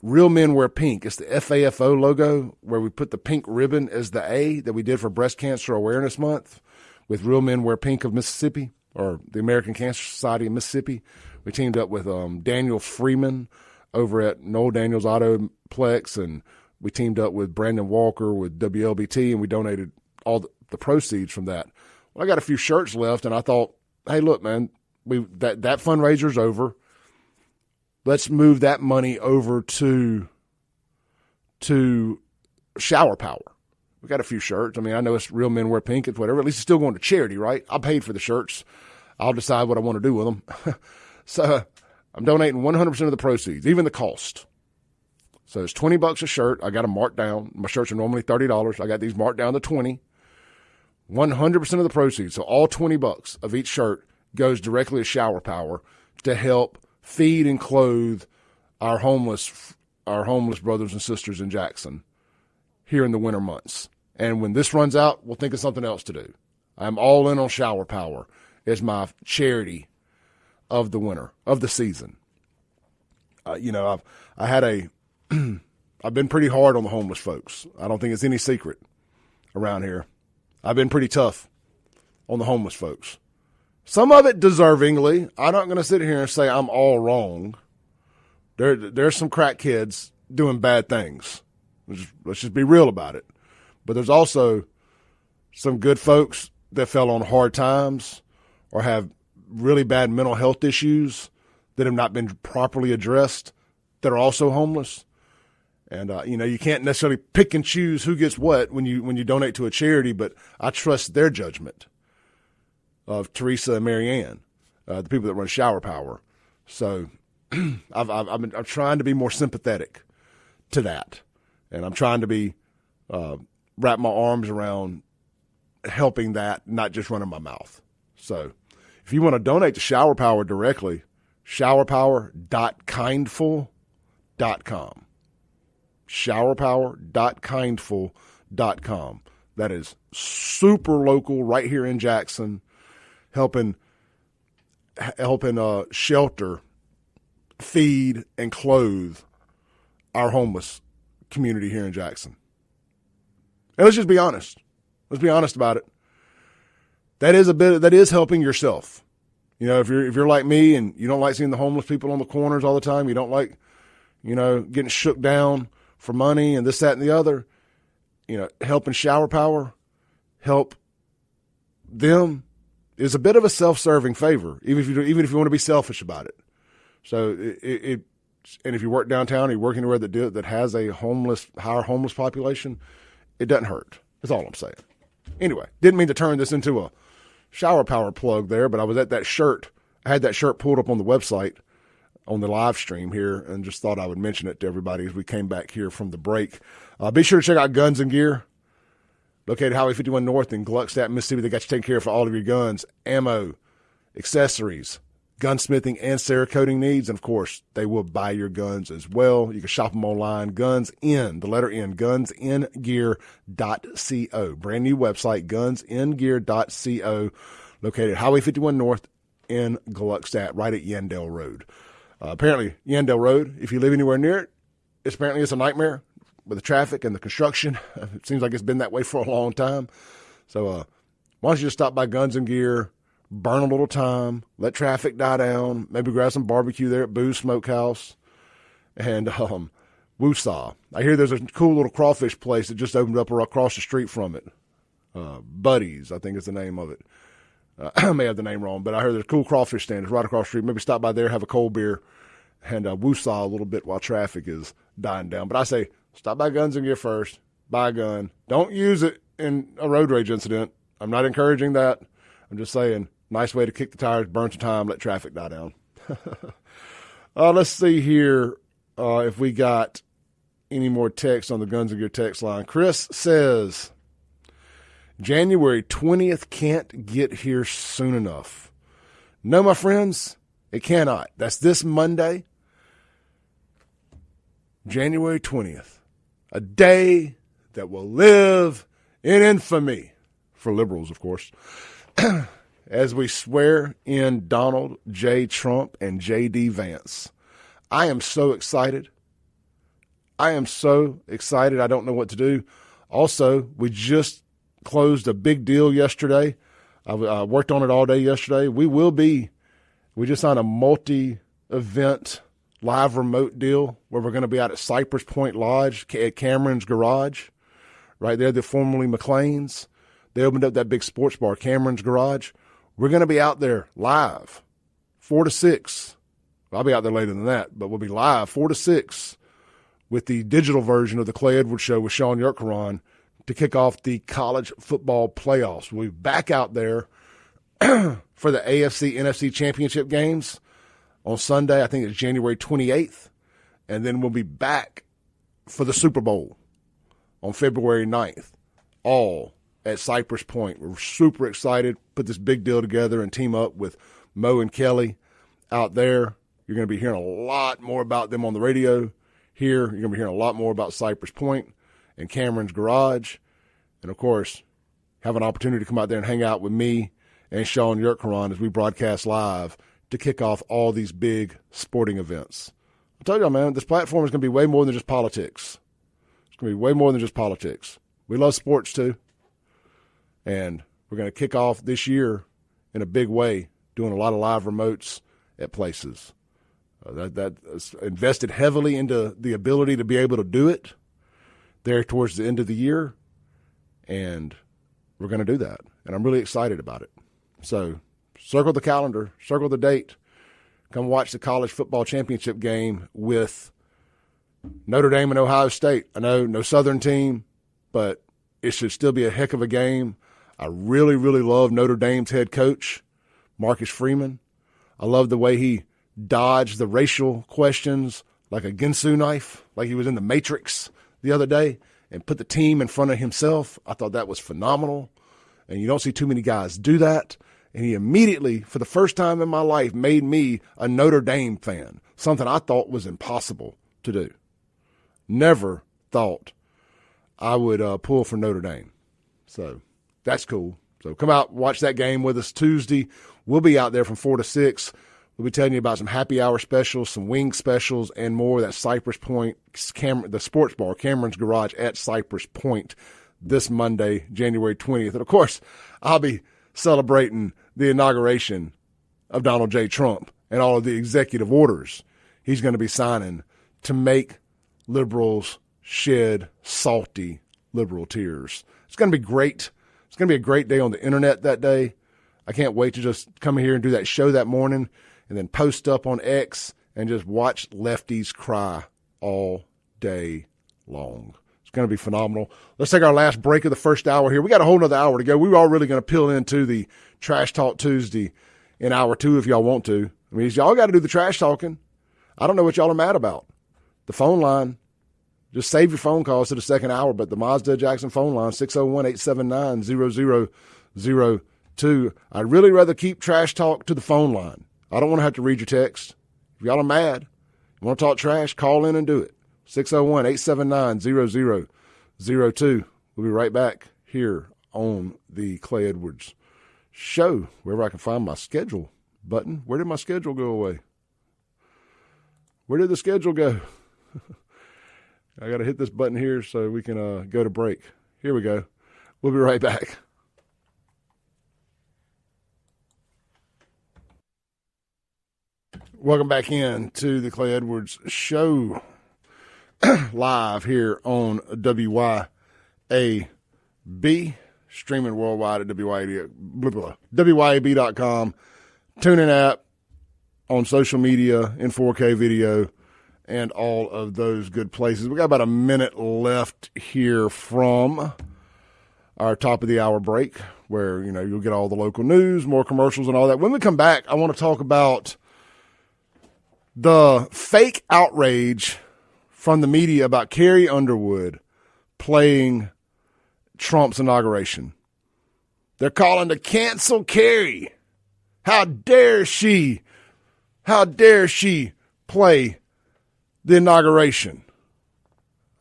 S1: Real Men Wear Pink. It's the FAFO logo where we put the pink ribbon as the A that we did for Breast Cancer Awareness Month with Real Men Wear Pink of Mississippi, or the American Cancer Society of Mississippi. We teamed up with Daniel Freeman over at Noel Daniels Autoplex, and we teamed up with Brandon Walker with WLBT, and we donated all the proceeds from that. Well, I got a few shirts left, and I thought, hey, look, man, that fundraiser's over. Let's move that money over to Shower Power. We got a few shirts. I mean, I know it's Real Men Wear Pink. It's whatever. At least it's still going to charity, right? I paid for the shirts. I'll decide what I want to do with them. So I'm donating 100% of the proceeds, even the cost. So it's $20 a shirt. I got them marked down. My shirts are normally $30. I got these marked down to $20. 100% of the proceeds. So all $20 of each shirt goes directly to Shower Power to help feed and clothe our homeless brothers and sisters in Jackson here in the winter months. And when this runs out, we'll think of something else to do. I'm all in on Shower Power as my charity of the winter, of the season. I've been pretty hard on the homeless folks. I don't think it's any secret around here. I've been pretty tough on the homeless folks. Some of it deservingly. I'm not going to sit here and say I'm all wrong. There's some crack kids doing bad things. Let's just be real about it. But there's also some good folks that fell on hard times or have really bad mental health issues that have not been properly addressed that are also homeless. And, you can't necessarily pick and choose who gets what when you donate to a charity, but I trust their judgment of Teresa and Marianne, the people that run Shower Power. So I'm trying to be more sympathetic to that. And I'm trying to be wrap my arms around helping that, not just running my mouth. So if you want to donate to Shower Power directly, showerpower.kindful.com. Showerpower.kindful.com. That is super local right here in Jackson. helping shelter, feed, and clothe our homeless community here in Jackson. And let's just be honest. Let's be honest about it. That is helping yourself. You know, if you're like me and you don't like seeing the homeless people on the corners all the time, you don't like, getting shook down for money and this, that, and the other, helping Shower Power help them is a bit of a self-serving favor, even if you want to be selfish about it. So and if you work downtown, or you work anywhere that has a higher homeless population, it doesn't hurt. That's all I'm saying. Anyway, didn't mean to turn this into a Shower Power plug there, but I was at that shirt. I had that shirt pulled up on the website on the live stream here, and just thought I would mention it to everybody as we came back here from the break. Be sure to check out Guns and Gear, located Highway 51 North in Gluckstadt, Mississippi. They got you taken care of for all of your guns, ammo, accessories, gunsmithing, and Cerakoting needs. And, of course, they will buy your guns as well. You can shop them online. Gunsgear.co. Brand new website, gunsgear.co, located Highway 51 North in Gluckstadt, right at Yandell Road. Apparently, Yandell Road, if you live anywhere near it, it's a nightmare with the traffic and the construction. It seems like it's been that way for a long time. So why don't you just stop by Guns and Gear, burn a little time, let traffic die down, maybe grab some barbecue there at Boo's Smokehouse, and Woosah. I hear there's a cool little crawfish place that just opened up across the street from it. Buddies, I think is the name of it. I may have the name wrong, but I heard there's a cool crawfish stand. It's right across the street. Maybe stop by there, have a cold beer, and woosah a little bit while traffic is dying down. But I say stop by Guns and Gear first, buy a gun. Don't use it in a road rage incident. I'm not encouraging that. I'm just saying, nice way to kick the tires, burn some time, let traffic die down. Let's see here if we got any more text on the Guns and Gear text line. Chris says, January 20th can't get here soon enough. No, my friends, it cannot. That's this Monday, January 20th, a day that will live in infamy for liberals, of course, as we swear in Donald J. Trump and J.D. Vance. I am so excited. I don't know what to do. Also, we just closed a big deal yesterday. I worked on it all day yesterday. We just signed a multi-event live remote deal where we're going to be out at Cypress Point Lodge at Cameron's Garage, right there, the formerly McLean's. They opened up that big sports bar, Cameron's Garage. We're going to be out there live, 4 to 6. I'll be out there later than that, but we'll be live 4 to 6 with the digital version of the Clay Edwards Show with Sean Yurtkaran to kick off the college football playoffs. We'll be back out there for the AFC NFC championship games on Sunday. I think it's January 28th. And then we'll be back for the Super Bowl on February 9th, all at Cypress Point. We're super excited, put this big deal together and team up with Mo and Kelly out there. You're going to be hearing a lot more about them on the radio here. You're going to be hearing a lot more about Cypress Point and Cameron's Garage. And, of course, have an opportunity to come out there and hang out with me and Sean Yurtkaran as we broadcast live to kick off all these big sporting events. I told y'all, man, this platform is going to be way more than just politics. It's going to be way more than just politics. We love sports, too. And we're going to kick off this year in a big way, doing a lot of live remotes at places. That invested heavily into the ability to be able to do it there towards the end of the year, and we're going to do that. And I'm really excited about it. So circle the calendar, circle the date. Come watch the college football championship game with Notre Dame and Ohio State. I know no Southern team, but it should still be a heck of a game. I really, really love Notre Dame's head coach, Marcus Freeman. I love the way he dodged the racial questions like a Ginsu knife, like he was in the Matrix the other day, and put the team in front of himself. I thought that was phenomenal, and you don't see too many guys do that. And he immediately, for the first time in my life, made me a Notre Dame fan, something I thought was impossible to do. Never thought I would pull for Notre Dame. So that's cool. So come out, watch that game with us Tuesday. We'll be out there from 4 to 6. We'll be telling you about some happy hour specials, some wing specials, and more. That Cypress Point, the sports bar, Cameron's Garage at Cypress Point this Monday, January 20th. And, of course, I'll be celebrating the inauguration of Donald J. Trump and all of the executive orders he's going to be signing to make liberals shed salty liberal tears. It's going to be great. It's going to be a great day on the internet that day. I can't wait to just come here and do that show that morning and then post up on X and just watch lefties cry all day long. It's going to be phenomenal. Let's take our last break of the first hour here. We got a whole nother hour to go. We were all really going to peel into the Trash Talk Tuesday in hour 2 if y'all want to. I mean, y'all got to do the trash talking. I don't know what y'all are mad about. The phone line, just save your phone calls to the second hour, but the Mazda Jackson phone line, 601-879-0002. I'd really rather keep trash talk to the phone line. I don't want to have to read your text. If y'all are mad, you want to talk trash, call in and do it. 601-879-0002. We'll be right back here on the Clay Edwards Show, wherever I can find my schedule button. Where did my schedule go away? Where did the schedule go? I got to hit this button here so we can go to break. Here we go. We'll be right back. Welcome back in to the Clay Edwards Show, live here on WYAB, streaming worldwide at WYAB.com, TuneIn app, on social media, in 4K video, and all of those good places. We got about a minute left here from our top of the hour break where, you know, you'll get all the local news, more commercials and all that. When we come back, I want to talk about the fake outrage from the media about Carrie Underwood playing Trump's inauguration. They're calling to cancel Carrie. How dare she? How dare she play the inauguration?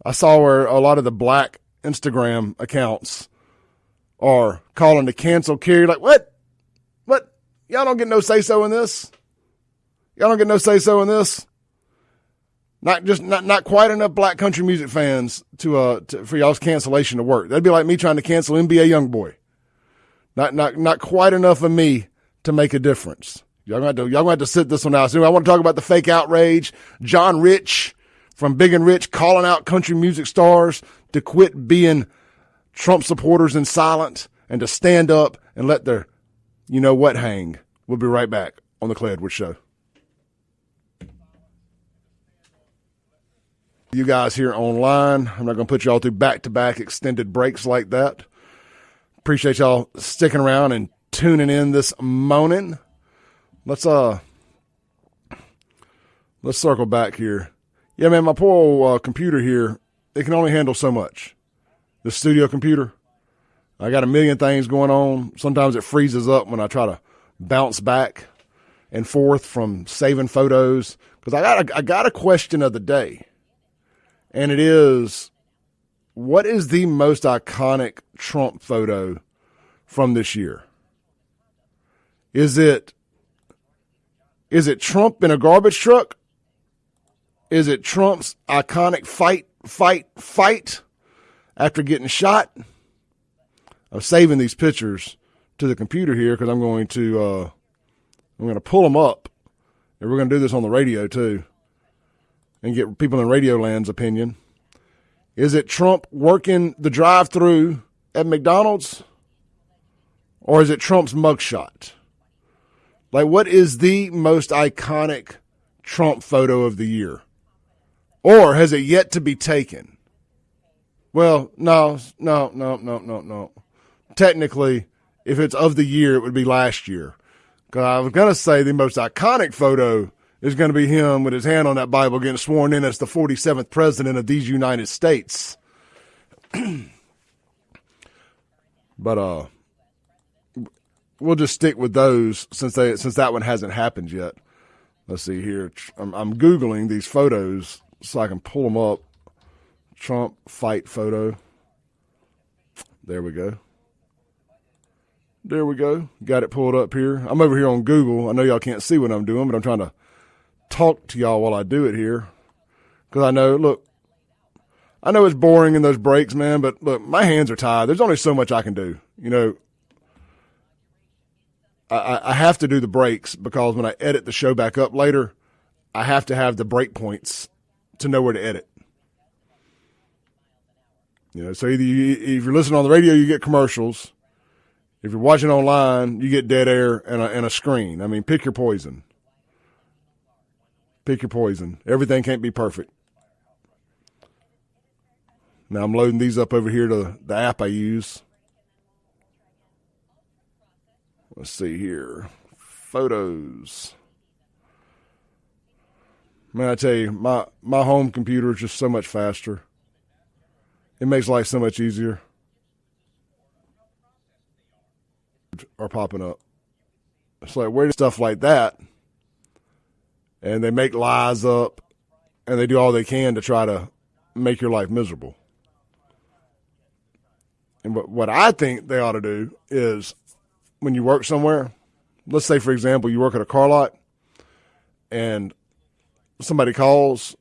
S1: I saw where a lot of the black Instagram accounts are calling to cancel Carrie. Like, what? What? Y'all don't get no say-so in this? Y'all don't get no say-so in this? Not quite enough black country music fans to for y'all's cancellation to work. That'd be like me trying to cancel NBA Youngboy. Not quite enough of me to make a difference. Y'all gonna have to sit this one out. So I want to talk about the fake outrage. John Rich from Big and Rich calling out country music stars to quit being Trump supporters and silent and to stand up and let their you know what hang. We'll be right back on the Clay Edwards Show. You guys here online, I'm not going to put y'all through back-to-back extended breaks like that. Appreciate y'all sticking around and tuning in this morning. Let's circle back here. Yeah, man, my poor old computer here, it can only handle so much. The studio computer, I got a million things going on. Sometimes it freezes up when I try to bounce back and forth from saving photos. Because I got a question of the day. And it is, what is the most iconic Trump photo from this year? Is it Trump in a garbage truck? Is it Trump's iconic fight after getting shot? I'm saving these pictures to the computer here because I'm going to pull them up, and we're going to do this on the radio too, and get people in Radio Land's opinion. Is it Trump working the drive-thru at McDonald's, or is it Trump's mugshot? Like, what is the most iconic Trump photo of the year? Or has it yet to be taken? Well, no. Technically, if it's of the year, it would be last year. Because I was going to say the most iconic photo is going to be him with his hand on that Bible getting sworn in as the 47th president of these United States. But we'll just stick with those since that one hasn't happened yet. Let's see here. I'm Googling these photos so I can pull them up. Trump fight photo. There we go. There we go. Got it pulled up here. I'm over here on Google. I know y'all can't see what I'm doing, but I'm trying to talk to y'all while I do it here. Because I know it's boring in those breaks, man, but look, my hands are tied. There's only so much I can do. You know, I have to do the breaks because when I edit the show back up later, I have to have the break points to know where to edit. You know, so either if you're listening on the radio, you get commercials. If you're watching online, you get dead air and a screen. I mean, pick your poison. Pick your poison. Everything can't be perfect. Now I'm loading these up over here to the app I use. Let's see here. Photos. Man, I tell you, my home computer is just so much faster. It makes life so much easier. Are popping up. It's like, where stuff like that? And they make lies up, and they do all they can to try to make your life miserable. And what I think they ought to do is, when you work somewhere, let's say, for example, you work at a car lot, and somebody calls,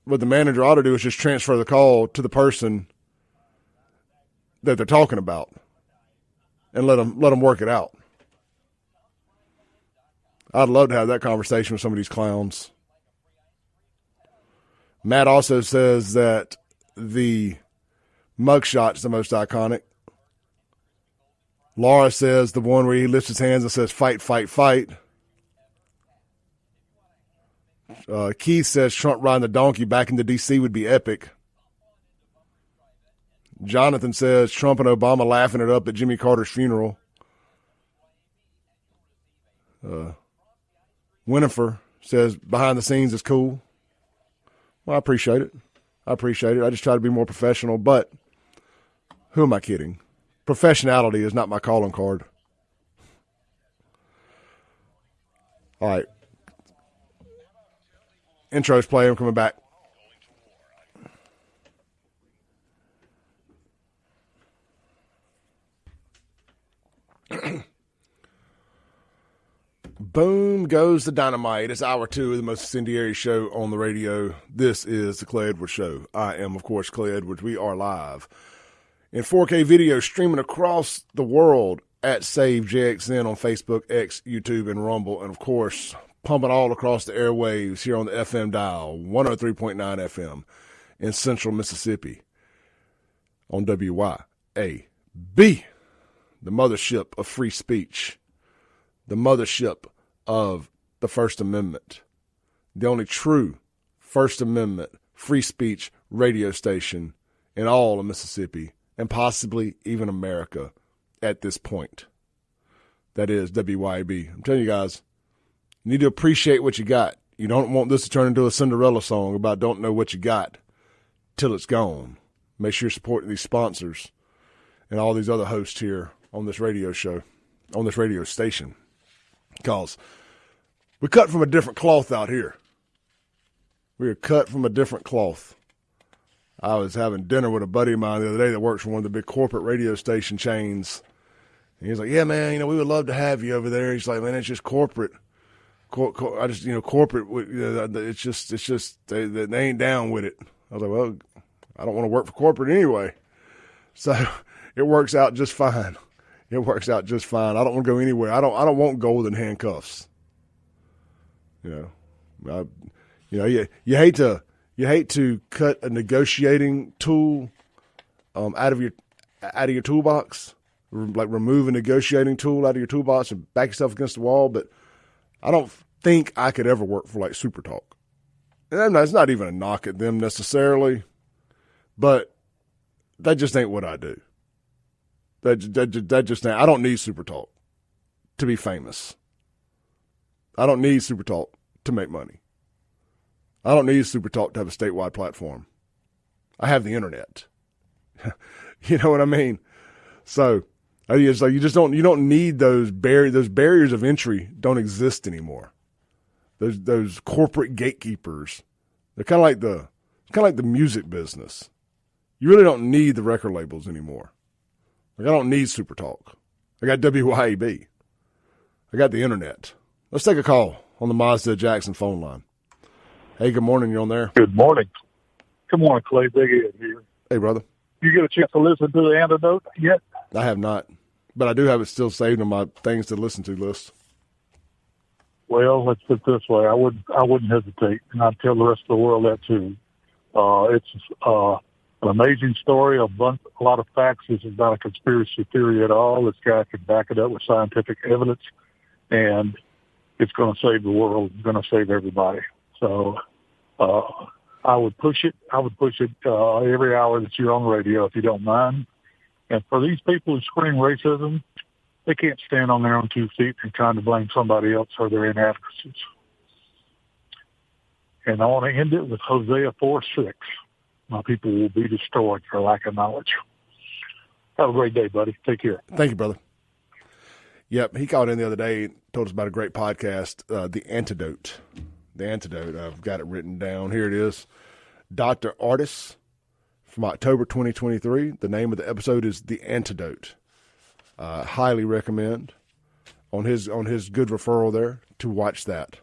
S1: what the manager ought to do is just transfer the call to the person that they're talking about. And let them work it out. I'd love to have that conversation with some of these clowns. Matt also says that the mugshot's the most iconic. Laura says the one where he lifts his hands and says, "Fight, fight, fight." Keith says Trump riding the donkey back into D.C. would be epic. Jonathan says Trump and Obama laughing it up at Jimmy Carter's funeral. Winifred says behind the scenes is cool. Well, I appreciate it. I just try to be more professional, but who am I kidding? Professionality is not my calling card. All right. Intro's playing. I'm coming back. Boom goes the dynamite. It's hour 2 of the most incendiary show on the radio. This is the Clay Edwards Show. I am, of course, Clay Edwards. We are live in 4K video streaming across the world at Save JXN on Facebook, X, YouTube, and Rumble. And, of course, pumping all across the airwaves here on the FM dial, 103.9 FM in central Mississippi on WYAB, the mothership of free speech, the mothership of the First Amendment, the only true First Amendment free speech radio station in all of Mississippi and possibly even America at this point. That is WYAB. I'm telling you guys, you need to appreciate what you got. You don't want this to turn into a Cinderella song about don't know what you got till it's gone. Make sure you're supporting these sponsors and all these other hosts here on this radio show, on this radio station. Because we cut from a different cloth out here. We are cut from a different cloth. I was having dinner with a buddy of mine the other day that works for one of the big corporate radio station chains. And he's like, "Yeah, man, we would love to have you over there." He's like, "Man, it's just corporate. Corporate. It's just they ain't down with it." I was like, "Well, I don't want to work for corporate anyway." So it works out just fine. It works out just fine. I don't want to go anywhere. I don't want golden handcuffs. You hate to cut a negotiating tool out of your toolbox, like remove a negotiating tool out of your toolbox and back yourself against the wall. But I don't think I could ever work for like Super Talk. And it's not even a knock at them necessarily, but that just ain't what I do. That just ain't. I don't need Super Talk to be famous. I don't need Super Talk to make money. I don't need Super Talk to have a statewide platform. I have the internet. You know what I mean? So it's like you don't need those barriers. Those barriers of entry don't exist anymore. Those corporate gatekeepers. They're kind of like the music business. You really don't need the record labels anymore. Like, I don't need Super Talk. I got WYAB. I got the internet. Let's take a call on the Mazda Jackson phone line. Hey, good morning. You on there?
S3: Good morning. Good morning, Clay. Big Ed here.
S1: Hey, brother.
S3: You get a chance to listen to the antidote yet?
S1: I have not, but I do have it still saved on my things to listen to list.
S3: Well, let's put it this way. I wouldn't hesitate, and I'd tell the rest of the world that too. It's an amazing story, a lot of facts. This is not a conspiracy theory at all. This guy can back it up with scientific evidence, and it's going to save the world. It's going to save everybody. So I would push it. I would push it every hour that you're on the radio, if you don't mind. And for these people who scream racism, they can't stand on their own 2 feet and trying to blame somebody else for their inadequacies. And I want to end it with Hosea 4:6. My people will be destroyed for lack of knowledge. Have a great day, buddy. Take care.
S1: Thank you, brother. Yep, he called in the other day and told us about a great podcast, The Antidote. The Antidote. I've got it written down. Here it is. Dr. Ardis from October 2023. The name of the episode is The Antidote. Highly recommend on his good referral there to watch that.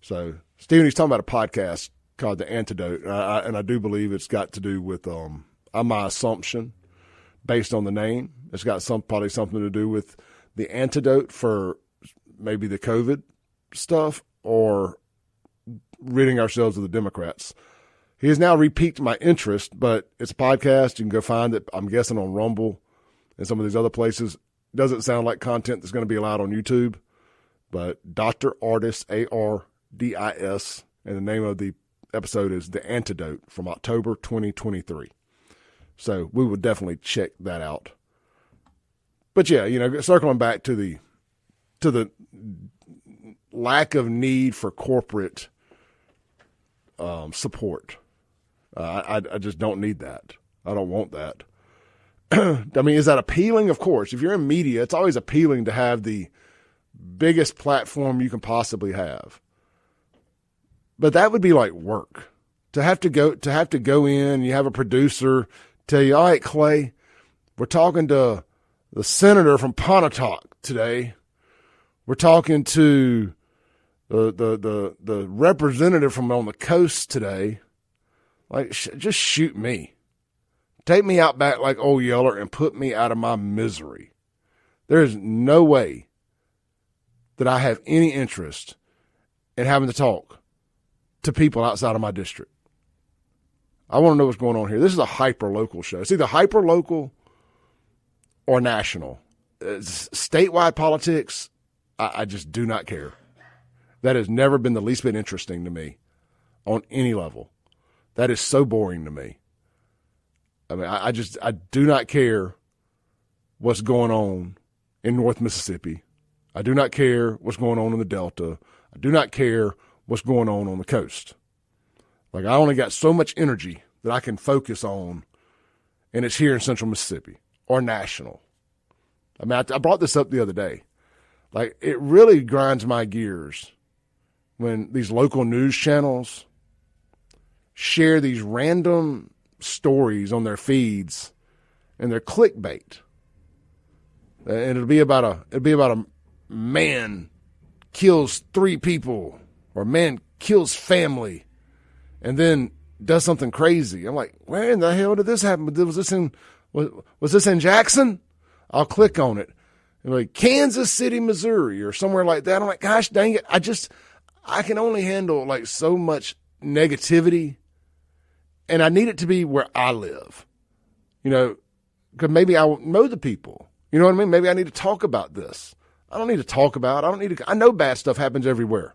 S1: So, Stephen, he's talking about a podcast called The Antidote, and I do believe it's got to do with my assumption based on the name. It's got probably something to do with the antidote for maybe the COVID stuff or ridding ourselves of the Democrats. He has now repiqued my interest, but it's a podcast. You can go find it, I'm guessing, on Rumble and some of these other places. Doesn't sound like content that's going to be allowed on YouTube, but Dr. Ardis, Ardis, and the name of the episode is The Antidote from October 2023. So we would definitely check that out. But yeah, circling back to the lack of need for corporate support. I just don't need that. I don't want that. I mean, is that appealing? Of course. If you're in media, it's always appealing to have the biggest platform you can possibly have. But that would be like work. To have to go in, you have a producer tell you, all right, Clay, we're talking to the senator from Pontotoc today. We're talking to the representative from on the coast today. Like, just shoot me. Take me out back like Old Yeller and put me out of my misery. There's no way that I have any interest in having to talk to people outside of my district. I want to know what's going on here. This is a hyper-local show. It's either hyper-local or national. Statewide politics, I just do not care. That has never been the least bit interesting to me on any level. That is so boring to me. I mean, I do not care what's going on in North Mississippi. I do not care what's going on in the Delta. I do not care what's going on the coast. Like, I only got so much energy that I can focus on, and it's here in Central Mississippi or national. I mean, I brought this up the other day. Like, it really grinds my gears when these local news channels share these random stories on their feeds and they're clickbait. And it'll be about a man kills 3 people or man kills family and then does something crazy. I'm like, where in the hell did this happen? Was this in Jackson? I'll click on it. And like Kansas City, Missouri, or somewhere like that. I'm like, gosh dang it. I can only handle like so much negativity, and I need it to be where I live, because maybe I won't know the people. You know what I mean? Maybe I need to talk about this. I don't need to talk about it. I know bad stuff happens everywhere.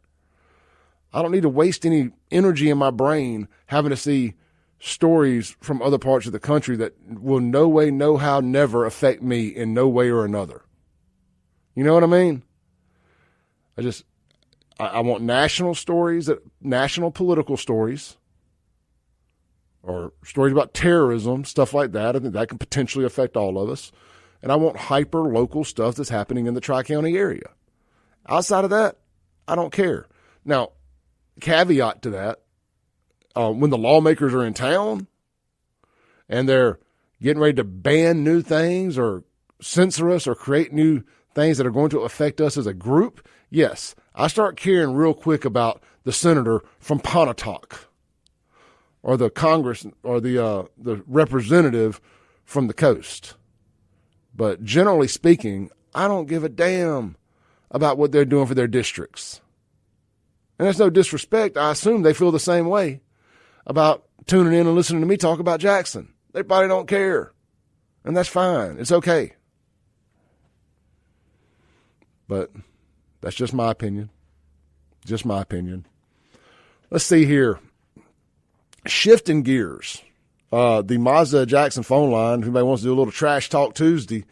S1: I don't need to waste any energy in my brain having to see stories from other parts of the country that will no way, no how, never affect me in no way or another. You know what I mean? I want national stories, national political stories, or stories about terrorism, stuff like that. I think that can potentially affect all of us. And I want hyper-local stuff that's happening in the Tri-County area. Outside of that, I don't care. Now, caveat to that, when the lawmakers are in town and they're getting ready to ban new things or censor us or create new things that are going to affect us as a group, yes, I start caring real quick about the senator from Pontotoc or the Congress or the representative from the coast. But generally speaking, I don't give a damn about what they're doing for their districts. And there's no disrespect. I assume they feel the same way about tuning in and listening to me talk about Jackson. They probably don't care. And that's fine. It's okay. But that's just my opinion. Just my opinion. Let's see here. Shifting gears. The Mazda Jackson phone line, if anybody wants to do a little Trash Talk Tuesday,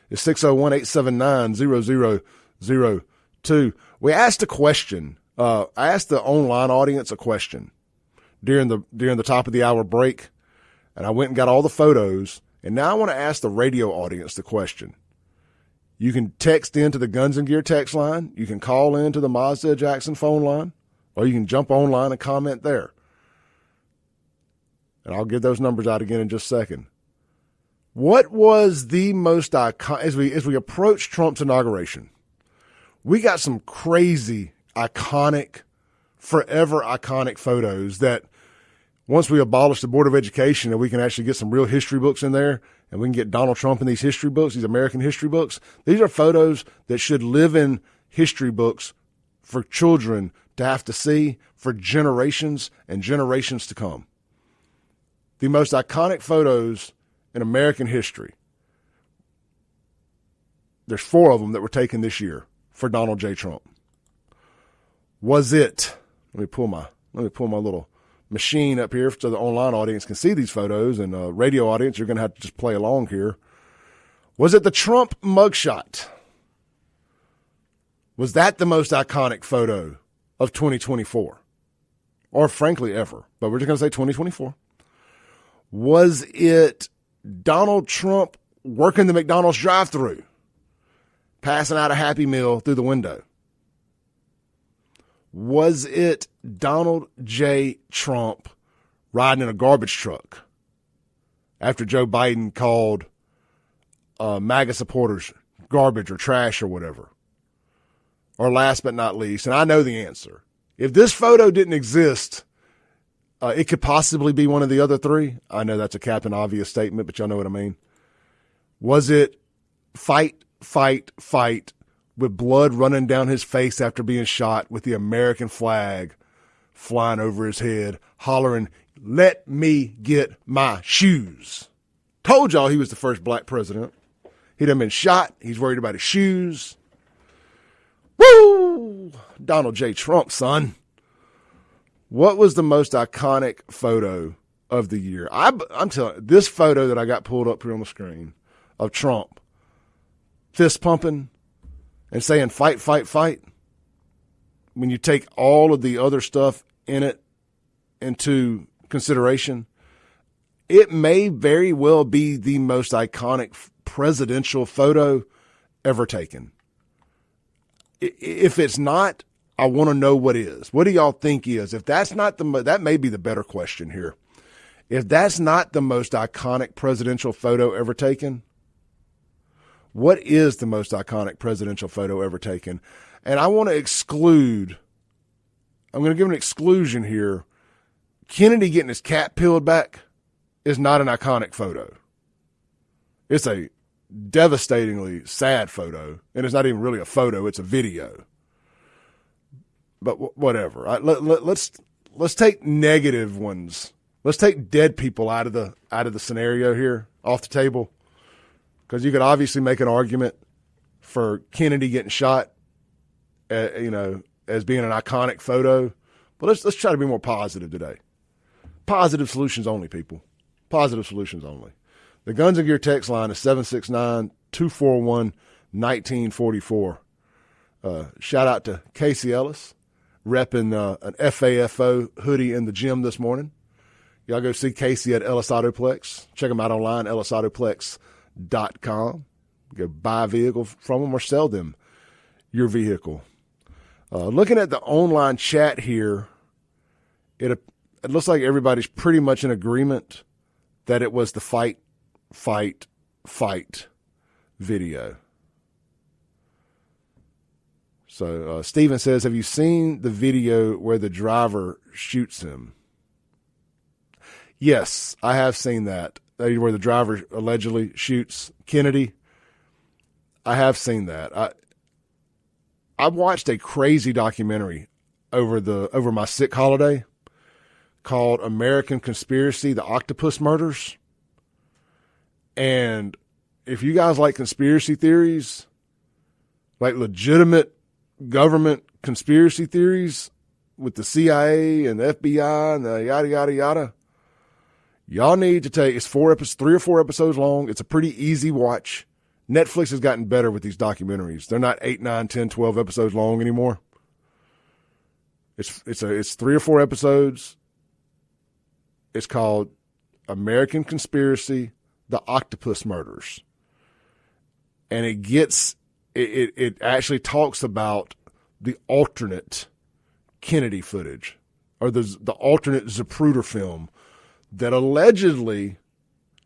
S1: is 601-879-0002. We asked a question. I asked the online audience a question during the top of the hour break, and I went and got all the photos, and now I want to ask the radio audience the question. You can text into the Guns and Gear text line, you can call into the Mazda Jackson phone line, or you can jump online and comment there. And I'll give those numbers out again in just a second. What was the most iconic, as we approach Trump's inauguration, we got some crazy, iconic, forever iconic photos that once we abolish the Board of Education and we can actually get some real history books in there and we can get Donald Trump in these history books, these American history books, these are photos that should live in history books for children to have to see for generations and generations to come. The most iconic photos in American history. There's 4 of them that were taken this year for Donald J. Trump. Was it? Let me pull my little machine up here so the online audience can see these photos, and radio audience, you're going to have to just play along here. Was it the Trump mugshot? Was that the most iconic photo of 2024? Or frankly, ever. But we're just going to say 2024. Was it Donald Trump working the McDonald's drive-thru, passing out a Happy Meal through the window? Was it Donald J. Trump riding in a garbage truck after Joe Biden called MAGA supporters garbage or trash or whatever? Or last but not least, and I know the answer, if this photo didn't exist, it could possibly be one of the other 3. I know that's a Captain Obvious statement, but y'all know what I mean. Was it fight, fight, fight with blood running down his face after being shot with the American flag flying over his head, hollering, "Let me get my shoes"? Told y'all he was the first black president. He'd have been shot. He's worried about his shoes. Woo! Donald J. Trump, son. What was the most iconic photo of the year? I'm telling you, this photo that I got pulled up here on the screen of Trump fist pumping and saying fight, fight, fight. When you take all of the other stuff in it into consideration, it may very well be the most iconic presidential photo ever taken. If it's not, I want to know what is. What do y'all think is? If that's not that may be the better question here. If that's not the most iconic presidential photo ever taken, what is the most iconic presidential photo ever taken? And I want to exclude, I'm going to give an exclusion here. Kennedy getting his cap peeled back is not an iconic photo. It's a devastatingly sad photo, and it's not even really a photo, it's a video. But whatever. Let's take negative ones. Let's take dead people out of the scenario here, off the table, because you could obviously make an argument for Kennedy getting shot, as being an iconic photo. But let's try to be more positive today. Positive solutions only, people. Positive solutions only. The Guns and Gear text line is 769-241-1944. Shout out to Casey Ellis, repping an FAFO hoodie in the gym this morning. Y'all go see Casey at Ellis Autoplex. Check him out online, ellisautoplex.com. Go buy a vehicle from them or sell them your vehicle. Looking at the online chat here, it looks like everybody's pretty much in agreement that it was the fight, fight, fight video. So Steven says, have you seen the video where the driver shoots him? Yes, I have seen that, where the driver allegedly shoots Kennedy. I have seen that. I watched a crazy documentary over my sick holiday called American Conspiracy: The Octopus Murders. And if you guys like conspiracy theories, like legitimate government conspiracy theories with the CIA and the FBI and the yada, yada, yada, y'all need to take, it's 3 or 4 episodes long. It's a pretty easy watch. Netflix has gotten better with these documentaries. They're not 8, 9, 10, 12 episodes long anymore. It's 3 or 4 episodes. It's called American Conspiracy: The Octopus Murders. And it actually talks about the alternate Kennedy footage, or the alternate Zapruder film that allegedly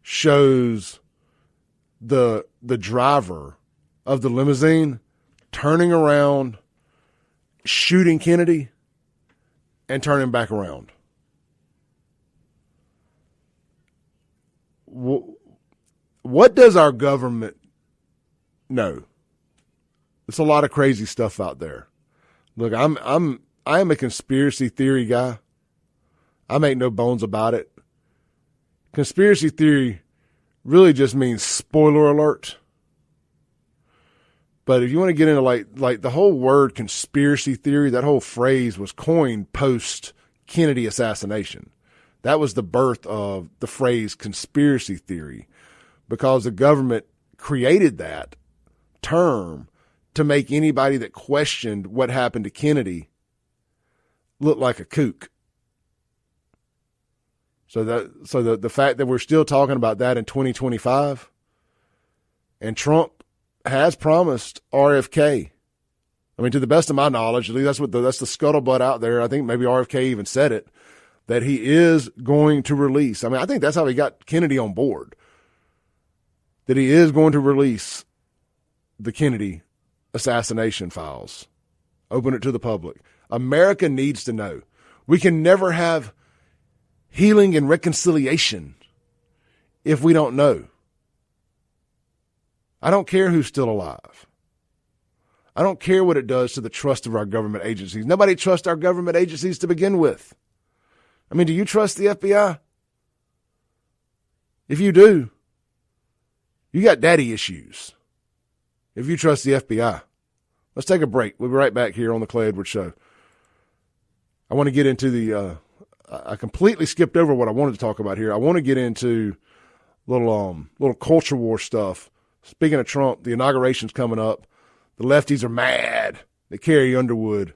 S1: shows the driver of the limousine turning around, shooting Kennedy, and turning back around. What does our government know? There's a lot of crazy stuff out there. Look, I am a conspiracy theory guy. I make no bones about it. Conspiracy theory really just means spoiler alert. But if you want to get into like the whole word conspiracy theory, that whole phrase was coined post Kennedy assassination. That was the birth of the phrase conspiracy theory, because the government created that term to make anybody that questioned what happened to Kennedy look like a kook. So the fact that we're still talking about that in 2025, and Trump has promised RFK. I mean, to the best of my knowledge, at least that's the scuttlebutt out there. I think maybe RFK even said it, that he is going to release. I mean, I think that's how he got Kennedy on board, that he is going to release the Kennedy assassination files, open it to the public. America needs to know. We can never have healing and reconciliation if we don't know. I don't care who's still alive. I don't care what it does to the trust of our government agencies. Nobody trusts our government agencies to begin with. I mean, do you trust the FBI? If you do, you got daddy issues. If you trust the FBI. Let's take a break. We'll be right back here on the Clay Edwards Show. I want to get into I completely skipped over what I wanted to talk about here. I want to get into little culture war stuff. Speaking of Trump, the inauguration's coming up. The lefties are mad that Carrie Underwood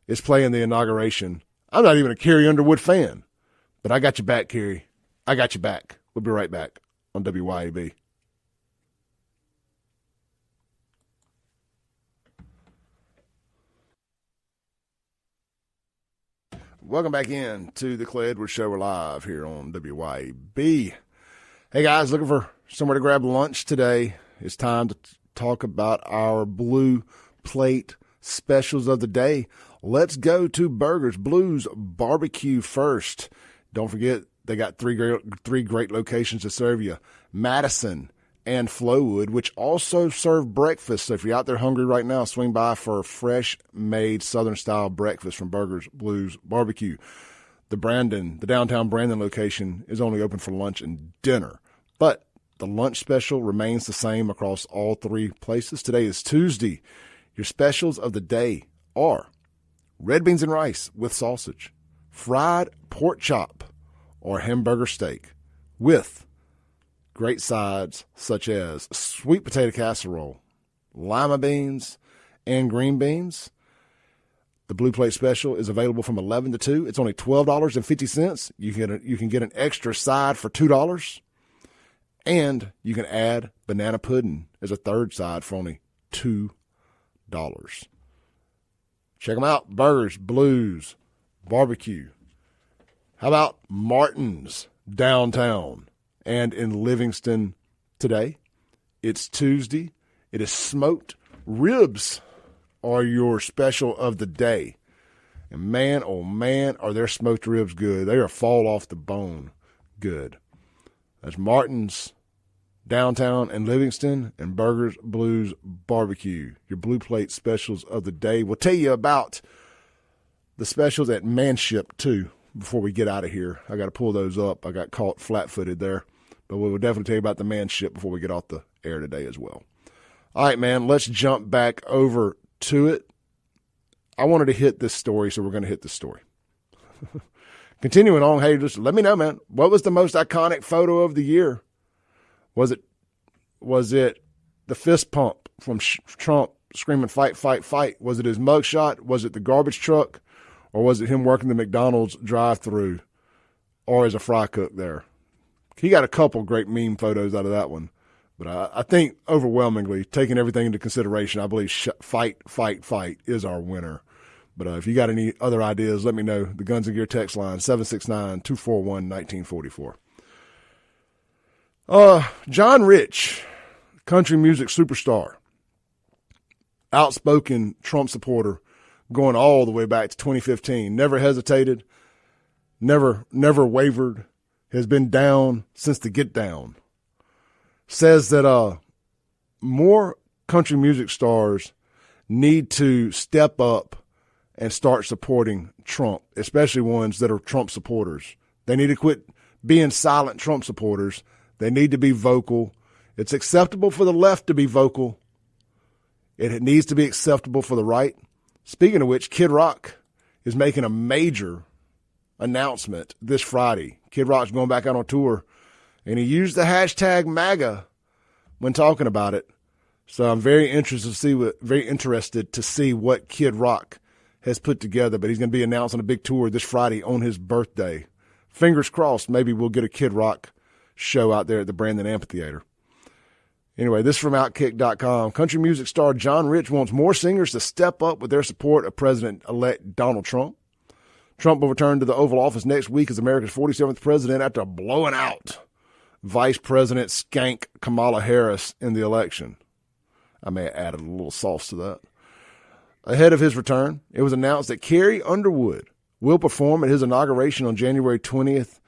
S1: is playing the inauguration. I'm not even a Carrie Underwood fan, but I got your back, Carrie. I got your back. We'll be right back on WYAB. Welcome back in to the Clay Edwards Show. We're live here on WYAB. Hey guys, looking for somewhere to grab lunch today? It's time to talk about our Blue Plate specials of the day. Let's go to Burgers Blues Barbecue first. Don't forget, they got three great locations to serve you: Madison and Flowood, which also serve breakfast. So if you're out there hungry right now, swing by for a fresh-made Southern-style breakfast from Burgers Blues Barbecue. The downtown Brandon location is only open for lunch and dinner, but the lunch special remains the same across all three places. Today is Tuesday. Your specials of the day are red beans and rice with sausage, fried pork chop or hamburger steak with great sides such as sweet potato casserole, lima beans, and green beans. The Blue Plate special is available from 11 to 2. It's only $12.50. You can get an extra side for $2. And you can add banana pudding as a third side for only $2. Check them out. Burgers, Blues, Barbecue. How about Martin's downtown and in Livingston today? It's Tuesday. It is smoked ribs are your special of the day. And man, oh man, are their smoked ribs good. They are fall off the bone good. That's Martin's downtown in Livingston and Burgers Blues Barbecue. Your Blue Plate specials of the day. We'll tell you about the specials at Manship, too, before we get out of here. I got to pull those up. I got caught flat-footed there. But we will definitely tell you about the Manship before we get off the air today as well. All right, man, let's jump back over to it. I wanted to hit this story, so we're going to hit this story. Continuing on, hey, just let me know, man. What was the most iconic photo of the year? Was it the fist pump from Trump screaming, fight, fight, fight? Was it his mugshot? Was it the garbage truck? Or was it him working the McDonald's drive-thru or as a fry cook there? He got a couple great meme photos out of that one. But I think overwhelmingly, taking everything into consideration, I believe fight, fight, fight is our winner. But if you got any other ideas, let me know. The Guns and Gear text line, 769-241-1944. John Rich, country music superstar, outspoken Trump supporter, going all the way back to 2015. Never hesitated, never wavered, has been down since the get down. Says that more country music stars need to step up and start supporting Trump, especially ones that are Trump supporters. They need to quit being silent Trump supporters. They need to be vocal. It's acceptable for the left to be vocal. It needs to be acceptable for the right. Speaking of which, Kid Rock is making a major announcement this Friday. Kid Rock's going back out on tour, and he used the hashtag MAGA when talking about it. So I'm very interested to see what Kid Rock has put together, but he's going to be announcing a big tour this Friday on his birthday. Fingers crossed, maybe we'll get a Kid Rock show out there at the Brandon Amphitheater. Anyway, this from Outkick.com. Country music star John Rich wants more singers to step up with their support of President-elect Donald Trump. Trump will return to the Oval Office next week as America's 47th president after blowing out Vice President Skank Kamala Harris in the election. I may have added a little sauce to that. Ahead of his return, it was announced that Carrie Underwood will perform at his inauguration on January 20th,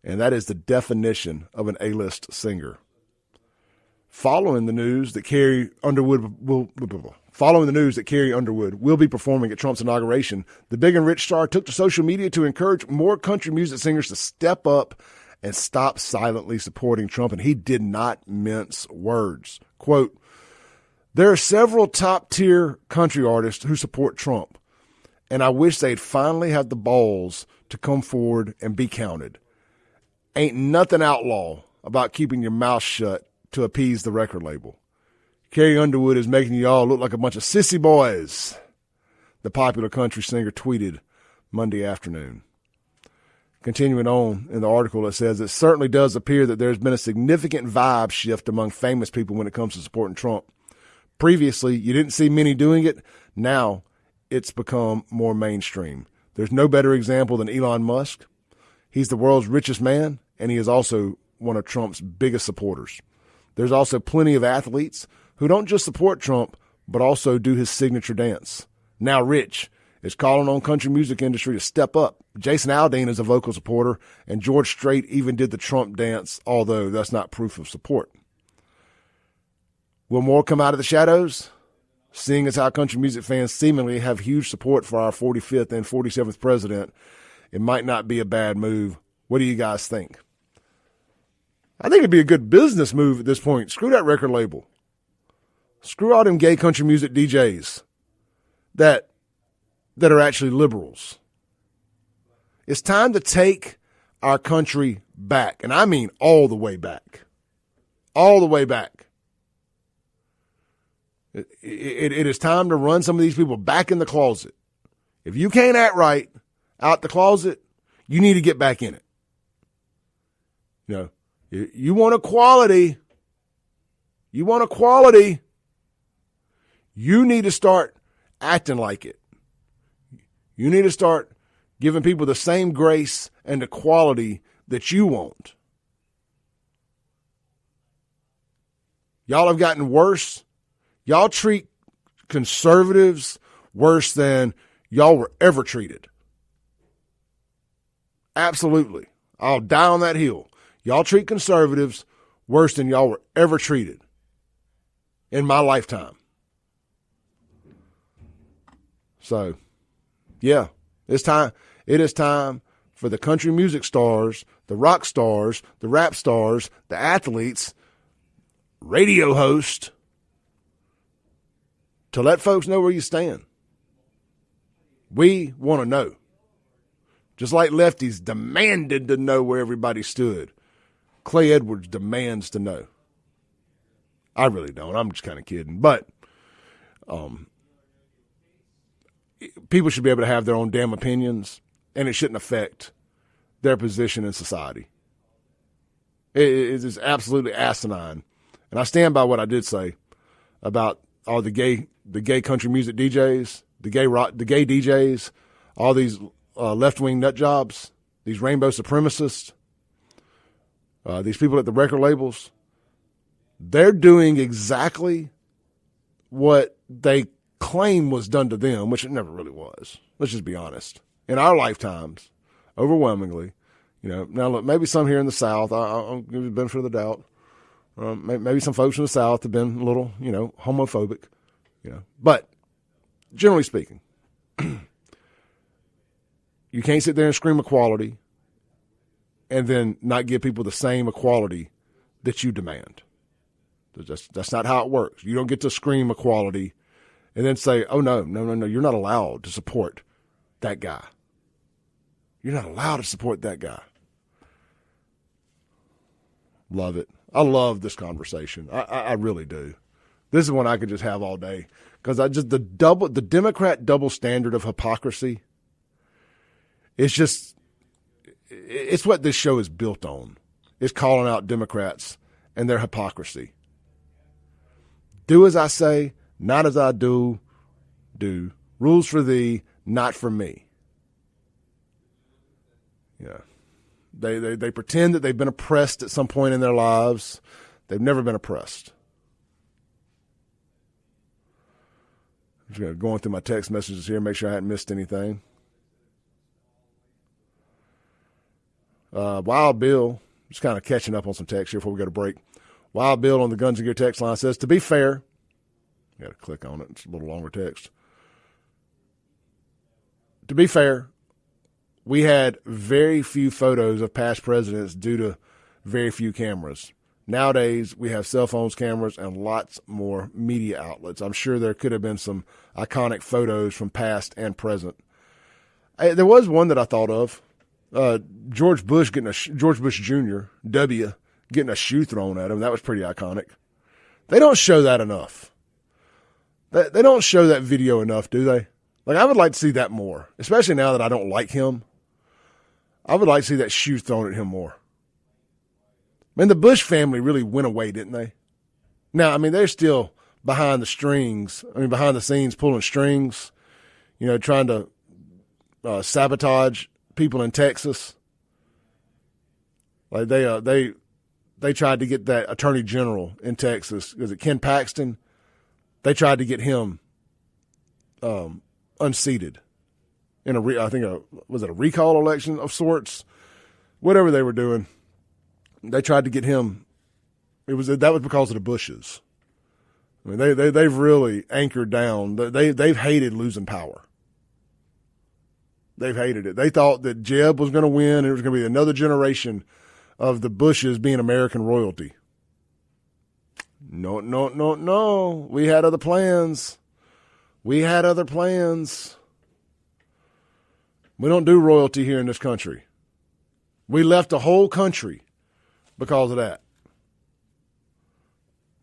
S1: and that is the definition of an A-list singer. Following the news that Carrie Underwood will be performing at Trump's inauguration, the Big and Rich star took to social media to encourage more country music singers to step up and stop silently supporting Trump, and he did not mince words. Quote, "There are several top-tier country artists who support Trump, and I wish they'd finally have the balls to come forward and be counted. Ain't nothing outlaw about keeping your mouth shut to appease the record label. Carrie Underwood is making you all look like a bunch of sissy boys," the popular country singer tweeted Monday afternoon. Continuing on in the article, it says, "It certainly does appear that there's been a significant vibe shift among famous people when it comes to supporting Trump. Previously, you didn't see many doing it. Now it's become more mainstream. There's no better example than Elon Musk. He's the world's richest man, and he is also one of Trump's biggest supporters. There's also plenty of athletes who don't just support Trump, but also do his signature dance. Now Rich is calling on country music industry to step up. Jason Aldean is a vocal supporter, and George Strait even did the Trump dance, although that's not proof of support. Will more come out of the shadows? Seeing as how country music fans seemingly have huge support for our 45th and 47th president, it might not be a bad move. What do you guys think?" I think it'd be a good business move at this point. Screw that record label. Screw all them gay country music DJs that are actually liberals. It's time to take our country back. And I mean all the way back. All the way back. It is time to run some of these people back in the closet. If you can't act right out the closet, you need to get back in it. You know, you want equality. You want equality. You need to start acting like it. You need to start giving people the same grace and equality that you want. Y'all have gotten worse Y'all treat conservatives worse than y'all were ever treated. Absolutely. I'll die on that hill. Y'all treat conservatives worse than y'all were ever treated in my lifetime. So, yeah, it's time. It is time for the country music stars, the rock stars, the rap stars, the athletes, radio hosts, to let folks know where you stand. We want to know. Just like lefties demanded to know where everybody stood, Clay Edwards demands to know. I really don't. I'm just kind of kidding. But people should be able to have their own damn opinions, and it shouldn't affect their position in society. It is absolutely asinine. And I stand by what I did say about all the gay country music DJs, the gay DJs, all these left-wing nut jobs, these rainbow supremacists, these people at the record labels. They're doing exactly what they claim was done to them, which it never really was. Let's just be honest. In our lifetimes, overwhelmingly, now look, maybe some here in the South, I'll give you the benefit of the doubt. Maybe some folks in the South have been a little, homophobic, but generally speaking, you can't sit there and scream equality and then not give people the same equality that you demand. That's not how it works. You don't get to scream equality and then say, oh, no, you're not allowed to support that guy. You're not allowed to support that guy. Love it. I love this conversation. I really do. This is one I could just have all day because the Democrat double standard of hypocrisy. It's what this show is built on. It's calling out Democrats and their hypocrisy. Do as I say, not as I do. Rules for thee, not for me. Yeah. They pretend that they've been oppressed at some point in their lives. They've never been oppressed. I'm just going through my text messages here, make sure I hadn't missed anything. Wild Bill, just kind of catching up on some text here before we go to break. Wild Bill on the Guns and Gear text line says, to be fair, you got to click on it. It's a little longer text. To be fair, we had very few photos of past presidents due to very few cameras. Nowadays, we have cell phones, cameras, and lots more media outlets. I'm sure there could have been some iconic photos from past and present. There was one that I thought of. George Bush Jr., W, getting a shoe thrown at him. That was pretty iconic. They don't show that enough. They don't show that video enough, do they? Like, I would like to see that more, especially now that I don't like him. I would like to see that shoe thrown at him more. Man, the Bush family really went away, didn't they? Now, I mean, they're still behind the scenes, pulling strings, trying to sabotage people in Texas. Like they tried to get that attorney general in Texas. Was it Ken Paxton? They tried to get him unseated in was it a recall election of sorts? Whatever they were doing, they tried to get him. That was because of the Bushes. I mean, they've really anchored down. They've hated losing power. They've hated it. They thought that Jeb was going to win, and it was going to be another generation of the Bushes being American royalty. No. We had other plans. We don't do royalty here in this country. We left the whole country because of that.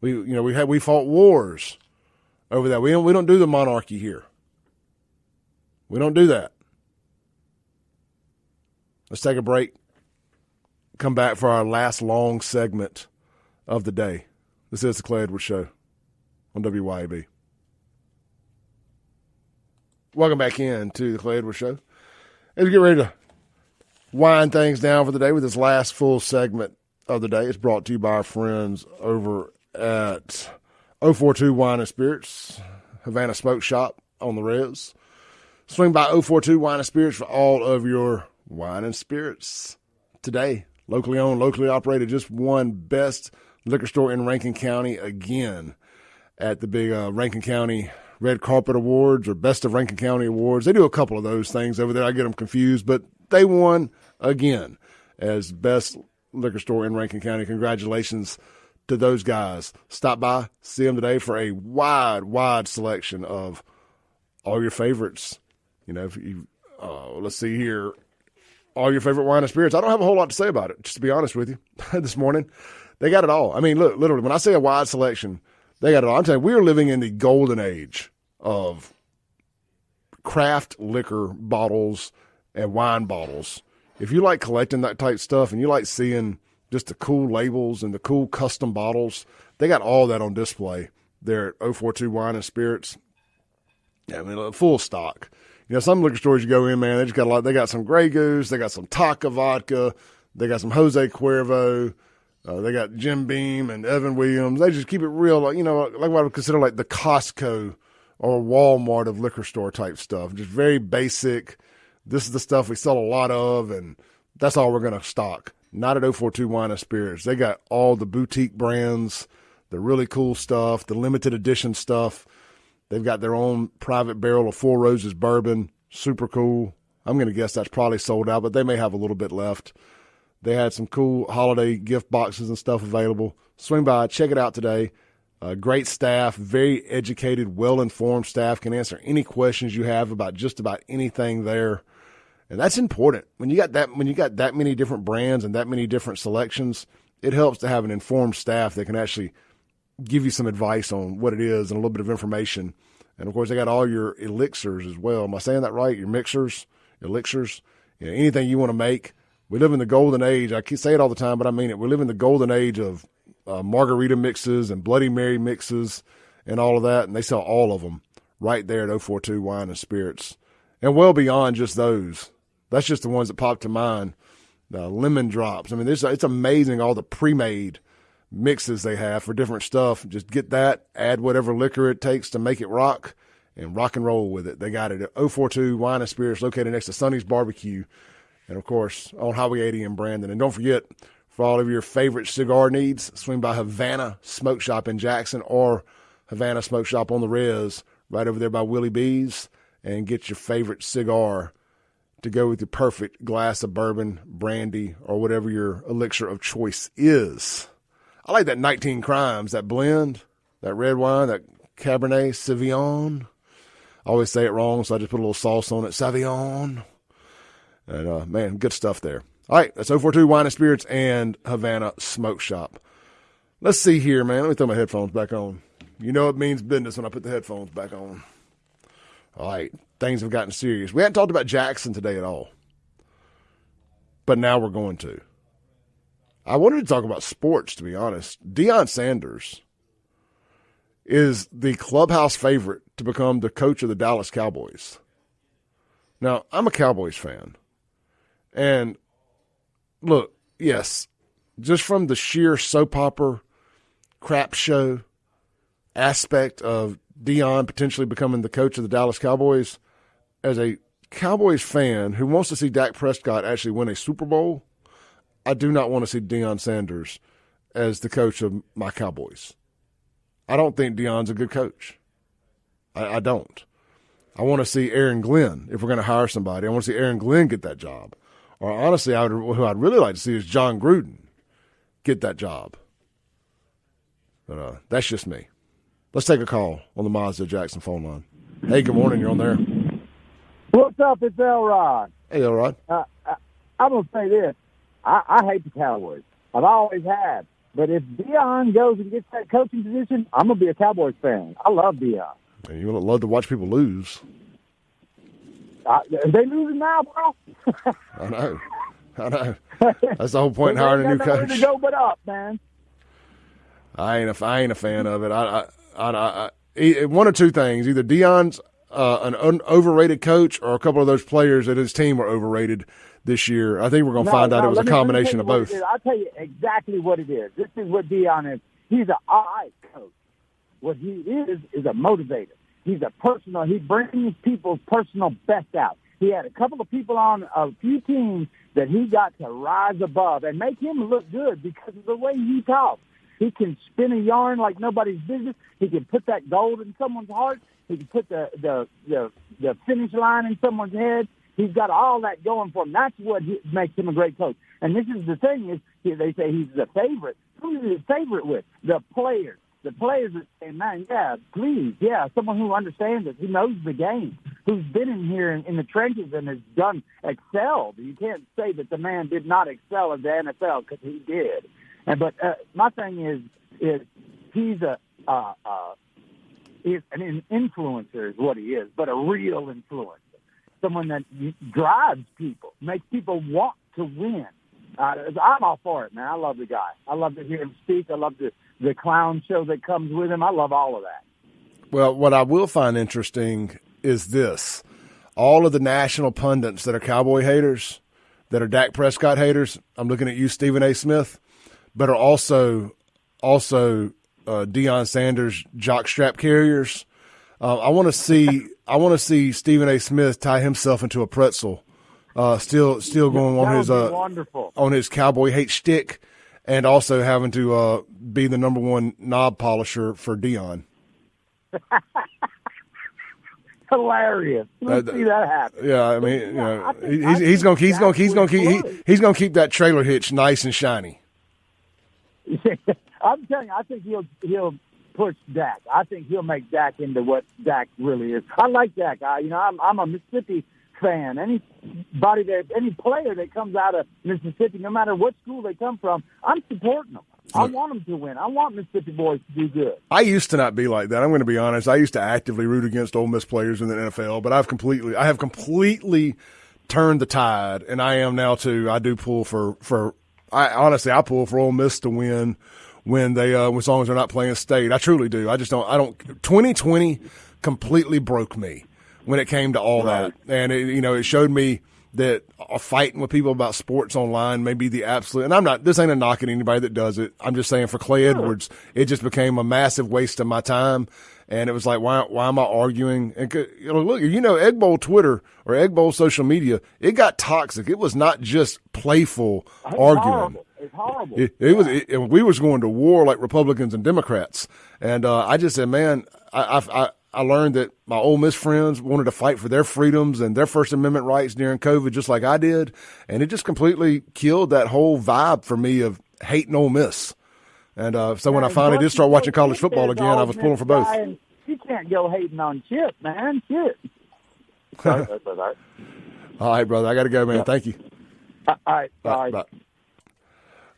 S1: We fought wars over that. We don't do the monarchy here. We don't do that. Let's take a break. Come back for our last long segment of the day. This is the Clay Edwards Show on WYAB. Welcome back in to the Clay Edwards Show. As we get ready to wind things down for the day with this last full segment of the day, it's brought to you by our friends over at 042 Wine and Spirits, Havana Smoke Shop on the res. Swing by 042 Wine and Spirits for all of your wine and spirits today. Locally owned, locally operated, just won best liquor store in Rankin County again at the big Rankin County Red Carpet Awards or Best of Rankin County Awards. They do a couple of those things over there. I get them confused, but they won again as best liquor store in Rankin County. Congratulations to those guys. Stop by, see them today for a wide selection of all your favorites. You know, if you, let's see here, all your favorite wine and spirits. I don't have a whole lot to say about it, just to be honest with you. This morning, they got it all. I mean, look, literally, when I say a wide selection, they got it all. I'm telling you, we are living in the golden age of craft liquor bottles and wine bottles. If you like collecting that type stuff and you like seeing just the cool labels and the cool custom bottles, they got all that on display there at 042 Wine and Spirits. Yeah, I mean, full stock. You know, some liquor stores you go in, man, they just got a lot. They got some Grey Goose, they got some Taka vodka, they got some Jose Cuervo, they got Jim Beam and Evan Williams. They just keep it real, like, you know, like what I would consider like the Costco or Walmart of liquor store type stuff. Just very basic. This is the stuff we sell a lot of, and that's all we're going to stock. Not at 042 Wine and Spirits. They got all the boutique brands, the really cool stuff, the limited edition stuff. They've got their own private barrel of Four Roses bourbon. Super cool. I'm going to guess that's probably sold out, but they may have a little bit left. They had some cool holiday gift boxes and stuff available. Swing by, check it out today. Great staff, very educated, well-informed staff, can answer any questions you have about just about anything there. And that's important. When you got that many different brands and that many different selections, it helps to have an informed staff that can actually give you some advice on what it is and a little bit of information. And, of course, they got all your elixirs as well. Am I saying that right? Your mixers, elixirs, you know, anything you want to make. We live in the golden age. I keep saying it all the time, but I mean it. We live in the golden age of margarita mixes and Bloody Mary mixes and all of that, and they sell all of them right there at 042 Wine and Spirits. And well beyond just those. That's just the ones that pop to mind. Lemon drops. I mean, it's amazing all the pre-made mixes they have for different stuff. Just get that, add whatever liquor it takes to make it rock, and rock and roll with it. They got it at 042 Wine and Spirits, located next to Sonny's Barbecue, and, of course, on Highway 80 in Brandon. And don't forget, for all of your favorite cigar needs, swing by Havana Smoke Shop in Jackson or Havana Smoke Shop on the res right over there by Willie B's and get your favorite cigar to go with your perfect glass of bourbon, brandy, or whatever your elixir of choice is. I like that 19 Crimes, that blend, that red wine, that Cabernet Sauvignon. I always say it wrong, so I just put a little sauce on it. Sauvignon. And, man, good stuff there. All right, that's 042 Wine and Spirits and Havana Smoke Shop. Let's see here, man. Let me throw my headphones back on. You know it means business when I put the headphones back on. All right, things have gotten serious. We hadn't talked about Jackson today at all, but now we're going to. I wanted to talk about sports, to be honest. Deion Sanders is the clubhouse favorite to become the coach of the Dallas Cowboys. Now, I'm a Cowboys fan. And look, yes, just from the sheer soap opera crap show aspect of Deion potentially becoming the coach of the Dallas Cowboys, as a Cowboys fan who wants to see Dak Prescott actually win a Super Bowl, I do not want to see Deion Sanders as the coach of my Cowboys. I don't think Deion's a good coach. I don't. I want to see Aaron Glenn, if we're going to hire somebody. I want to see Aaron Glenn get that job. Or honestly, who I'd really like to see is John Gruden get that job. But that's just me. Let's take a call on the Mazda Jackson phone line. Hey, good morning. You're on there.
S4: What's up? It's Elrod.
S1: Hey, Elrod.
S4: I'm going to say this. I hate the Cowboys. I've always have. But if Deion goes and gets that coaching position, I'm going to be a Cowboys fan. I love Deion.
S1: And you would love to watch people lose.
S4: They losing now, bro.
S1: I know. That's the whole point in hiring a new coach.
S4: To go but up, man.
S1: I ain't a fan of it. One of two things: either Deion's an overrated coach, or a couple of those players at his team were overrated this year. I think we're going to find out it was a combination of both.
S4: I'll tell you exactly what it is. This is what Deion is. He's an all right coach. What he is a motivator. He's he brings people's personal best out. He had a couple of people on a few teams that he got to rise above and make him look good because of the way he talks. He can spin a yarn like nobody's business. He can put that gold in someone's heart. He can put the finish line in someone's head. He's got all that going for him. That's what makes him a great coach. And this is the thing is, they say he's the favorite. Who is he the favorite with? The players. The players are saying, man, yeah, please, yeah, someone who understands it, who knows the game, who's been in here in the trenches and has excelled. You can't say that the man did not excel in the NFL because he did. But my thing is he's he's an influencer is what he is, but a real influencer, someone that drives people, makes people want to win. I'm all for it, man. I love the guy. I love to hear him speak. I love the clown show that comes with him. I love all of that.
S1: Well, what I will find interesting is this. All of the national pundits that are Cowboy haters, that are Dak Prescott haters, I'm looking at you, Stephen A. Smith, but are also Deion Sanders jockstrap carriers. I want to see Stephen A. Smith tie himself into a pretzel. Still going on his Cowboy hate shtick, and also having to be the number one knob polisher for Deion.
S4: Hilarious! Let's see that happen.
S1: Yeah, I mean, he's gonna keep that trailer hitch nice and shiny.
S4: I'm telling you, I think he'll push Dak. I think he'll make Dak into what Dak really is. I like Dak. I'm a Mississippi fan. Any player that comes out of Mississippi, no matter what school they come from, I'm supporting them. I want them to win. I want Mississippi boys to do good.
S1: I used to not be like that. I'm going to be honest. I used to actively root against Ole Miss players in the NFL, but I have completely turned the tide, and I am now too. I do pull I pull for Ole Miss to win when as long as they're not playing state. I truly do. I don't. 2020 completely broke me when it came to all that. And it showed me that fighting with people about sports online may be the absolute, and this ain't a knock at anybody that does it. I'm just saying for Clay Edwards, it just became a massive waste of my time. And it was like, why am I arguing? And look, Egg Bowl Twitter or Egg Bowl social media, it got toxic. It was not just playful arguing.
S4: It's horrible.
S1: We was going to war like Republicans and Democrats. And I just said, man, I learned that my Ole Miss friends wanted to fight for their freedoms and their First Amendment rights during COVID just like I did. And it just completely killed that whole vibe for me of hating Ole Miss. And so when I finally did start watching college football again, I was pulling for both.
S4: You can't go hating on Chip, man. Chip. Sorry,
S1: all right, brother. I got to go, man.
S4: Yeah.
S1: Thank you.
S4: All right. Bye.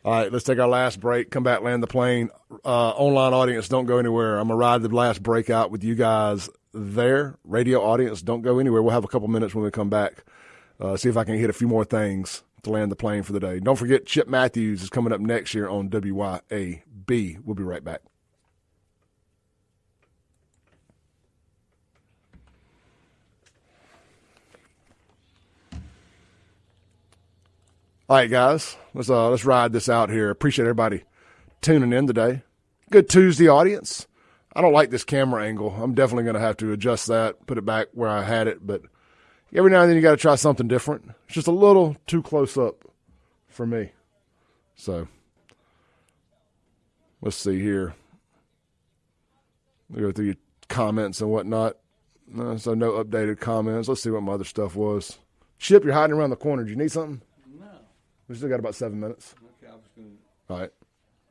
S1: All right, let's take our last break, come back, land the plane. Online audience, don't go anywhere. I'm going to ride the last break out with you guys there. Radio audience, don't go anywhere. We'll have a couple minutes when we come back. See if I can hit a few more things to land the plane for the day. Don't forget, Chip Matthews is coming up next year on WYAB. We'll be right back. All right, guys, let's ride this out here. Appreciate everybody tuning in today. Good Tuesday, audience. I don't like this camera angle. I'm definitely going to have to adjust that, put it back where I had it. But every now and then you got to try something different. It's just a little too close up for me. So let's see here. We go through your comments and whatnot. So no updated comments. Let's see what my other stuff was. Chip, you're hiding around the corner. Do you need something? We still got about 7 minutes.
S5: Okay, I was going to.
S1: All right.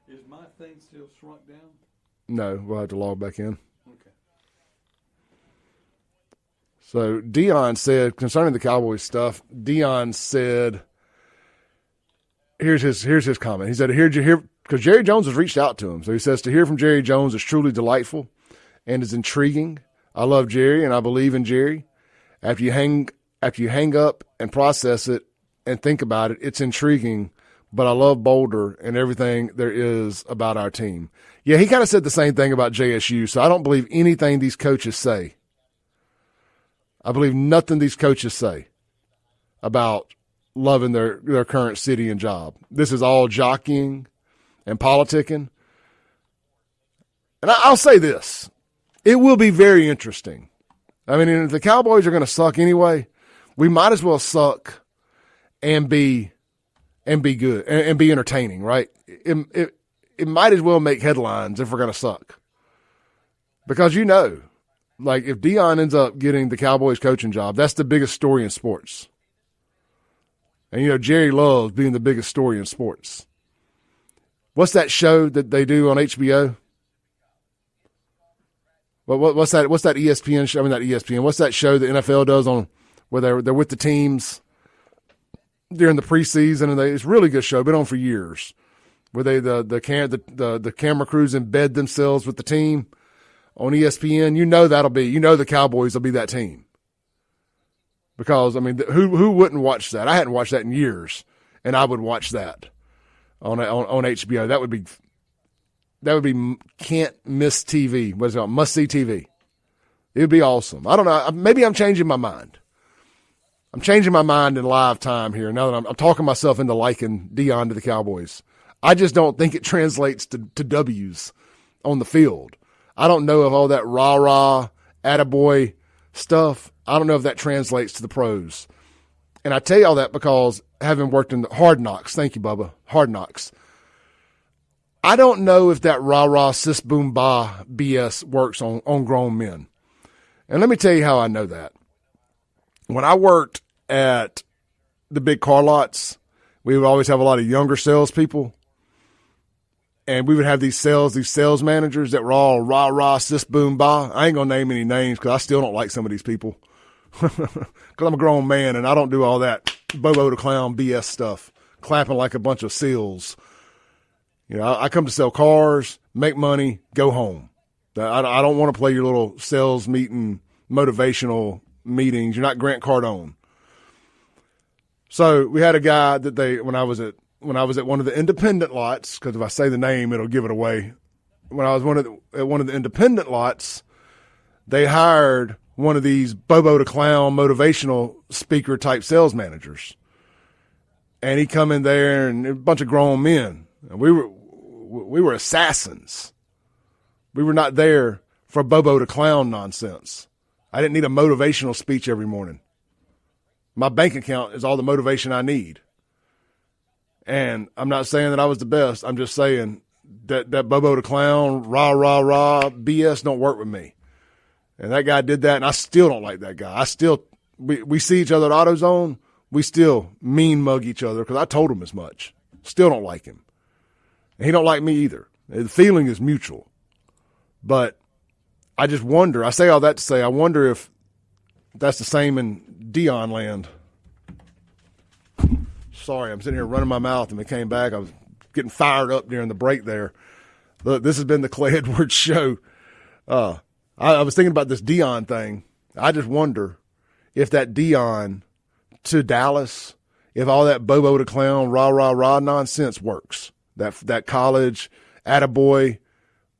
S5: Is my thing still shrunk down?
S1: No, we'll have to log back in.
S5: Okay.
S1: So Deion said, concerning the Cowboys stuff, Deion said, here's his comment. He said, because Jerry Jones has reached out to him. So he says, to hear from Jerry Jones is truly delightful and is intriguing. I love Jerry and I believe in Jerry. After you hang up and process it, and think about it, it's intriguing, but I love Boulder and everything there is about our team. Yeah, he kind of said the same thing about JSU, so I don't believe anything these coaches say. I believe nothing these coaches say about loving their current city and job. This is all jockeying and politicking. And I'll say this, it will be very interesting. I mean, if the Cowboys are going to suck anyway, we might as well suck and be good and be entertaining, right? It might as well make headlines if we're going to suck. Because like if Deion ends up getting the Cowboys coaching job, that's the biggest story in sports. And, Jerry loves being the biggest story in sports. What's that show that they do on HBO? What's that ESPN show? I mean, not ESPN. What's that show the NFL does on where they're with the teams during the preseason? And it's a really good show. Been on for years. Where the camera crews embed themselves with the team on ESPN. The Cowboys will be that team. Because I mean, who wouldn't watch that? I hadn't watched that in years, and I would watch that on HBO. That would be can't miss TV. What is it called? Must see TV. It would be awesome. I don't know. Maybe I'm changing my mind. I'm changing my mind in live time here now that I'm talking myself into liking Deion to the Cowboys. I just don't think it translates to W's on the field. I don't know if all that rah-rah, attaboy stuff, I don't know if that translates to the pros. And I tell you all that because having worked in the Hard Knocks, thank you, Bubba, Hard Knocks, I don't know if that rah-rah, sis boom bah BS works on grown men. And let me tell you how I know that. When I worked at the big car lots, we would always have a lot of younger salespeople. And we would have these sales managers that were all rah-rah, sis boom bah. I ain't going to name any names because I still don't like some of these people. Because I'm a grown man and I don't do all that Bobo the Clown BS stuff, clapping like a bunch of seals. I come to sell cars, make money, go home. I don't want to play your little sales meeting, motivational meetings. You're not Grant Cardone. So we had a guy that when I was at one of the independent lots, because if I say the name, it'll give it away. When I was at one of the independent lots, they hired one of these Bobo the Clown motivational speaker type sales managers. And he come in there and a bunch of grown men. And we were assassins. We were not there for Bobo the Clown nonsense. I didn't need a motivational speech every morning. My bank account is all the motivation I need. And I'm not saying that I was the best. I'm just saying that Bobo the Clown, rah, rah, rah, BS don't work with me. And that guy did that, and I still don't like that guy. We see each other at AutoZone. We still mean mug each other because I told him as much. Still don't like him. And he don't like me either. The feeling is mutual. But I just wonder, I say all that to say, I wonder if that's the same in Deion land. Sorry, I'm sitting here running my mouth and it came back. I was getting fired up during the break there. Look, this has been the Clay Edwards Show. I was thinking about this Deion thing. I just wonder if that Deion to Dallas, if all that Bobo the Clown, rah, rah, rah nonsense works. That college, attaboy,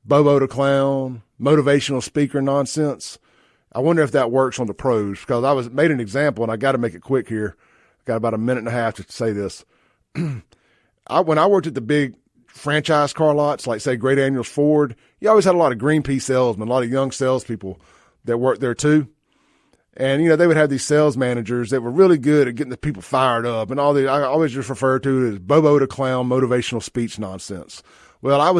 S1: Bobo the Clown, motivational speaker nonsense. I wonder if that works on the pros because I made an example, and I got to make it quick here. Got about a minute and a half to say this. When I worked at the big franchise car lots, like say Great Daniels Ford, you always had a lot of Greenpeace salesmen, a lot of young salespeople that worked there too. And, they would have these sales managers that were really good at getting the people fired up and I always just refer to it as Bobo the Clown motivational speech nonsense. Well, I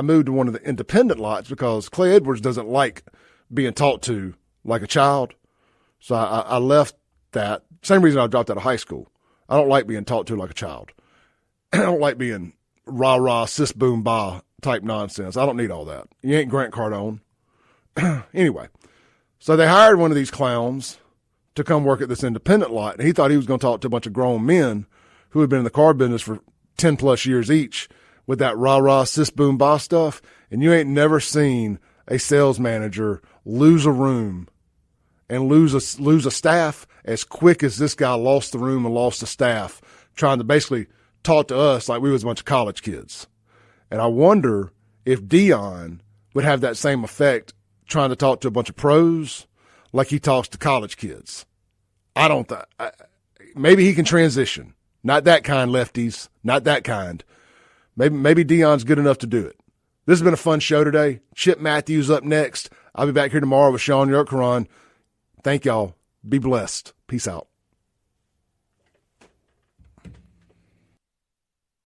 S1: moved to one of the independent lots because Clay Edwards doesn't like being talked to like a child. So I left that. Same reason I dropped out of high school. I don't like being talked to like a child. I don't like being rah-rah, sis boom bah type nonsense. I don't need all that. You ain't Grant Cardone. Anyway, so they hired one of these clowns to come work at this independent lot, and he thought he was going to talk to a bunch of grown men who had been in the car business for 10 plus years each with that rah-rah, sis boom bah stuff, and you ain't never seen a sales manager lose a room and lose a staff as quick as this guy lost the room and lost the staff, trying to basically talk to us like we was a bunch of college kids. And I wonder if Deion would have that same effect trying to talk to a bunch of pros like he talks to college kids. I don't think. Maybe he can transition. Not that kind, lefties. Not that kind. Maybe Deion's good enough to do it. This has been a fun show today. Chip Matthews up next. I'll be back here tomorrow with Sean Yurtkaran. Thank y'all. Be blessed. Peace out.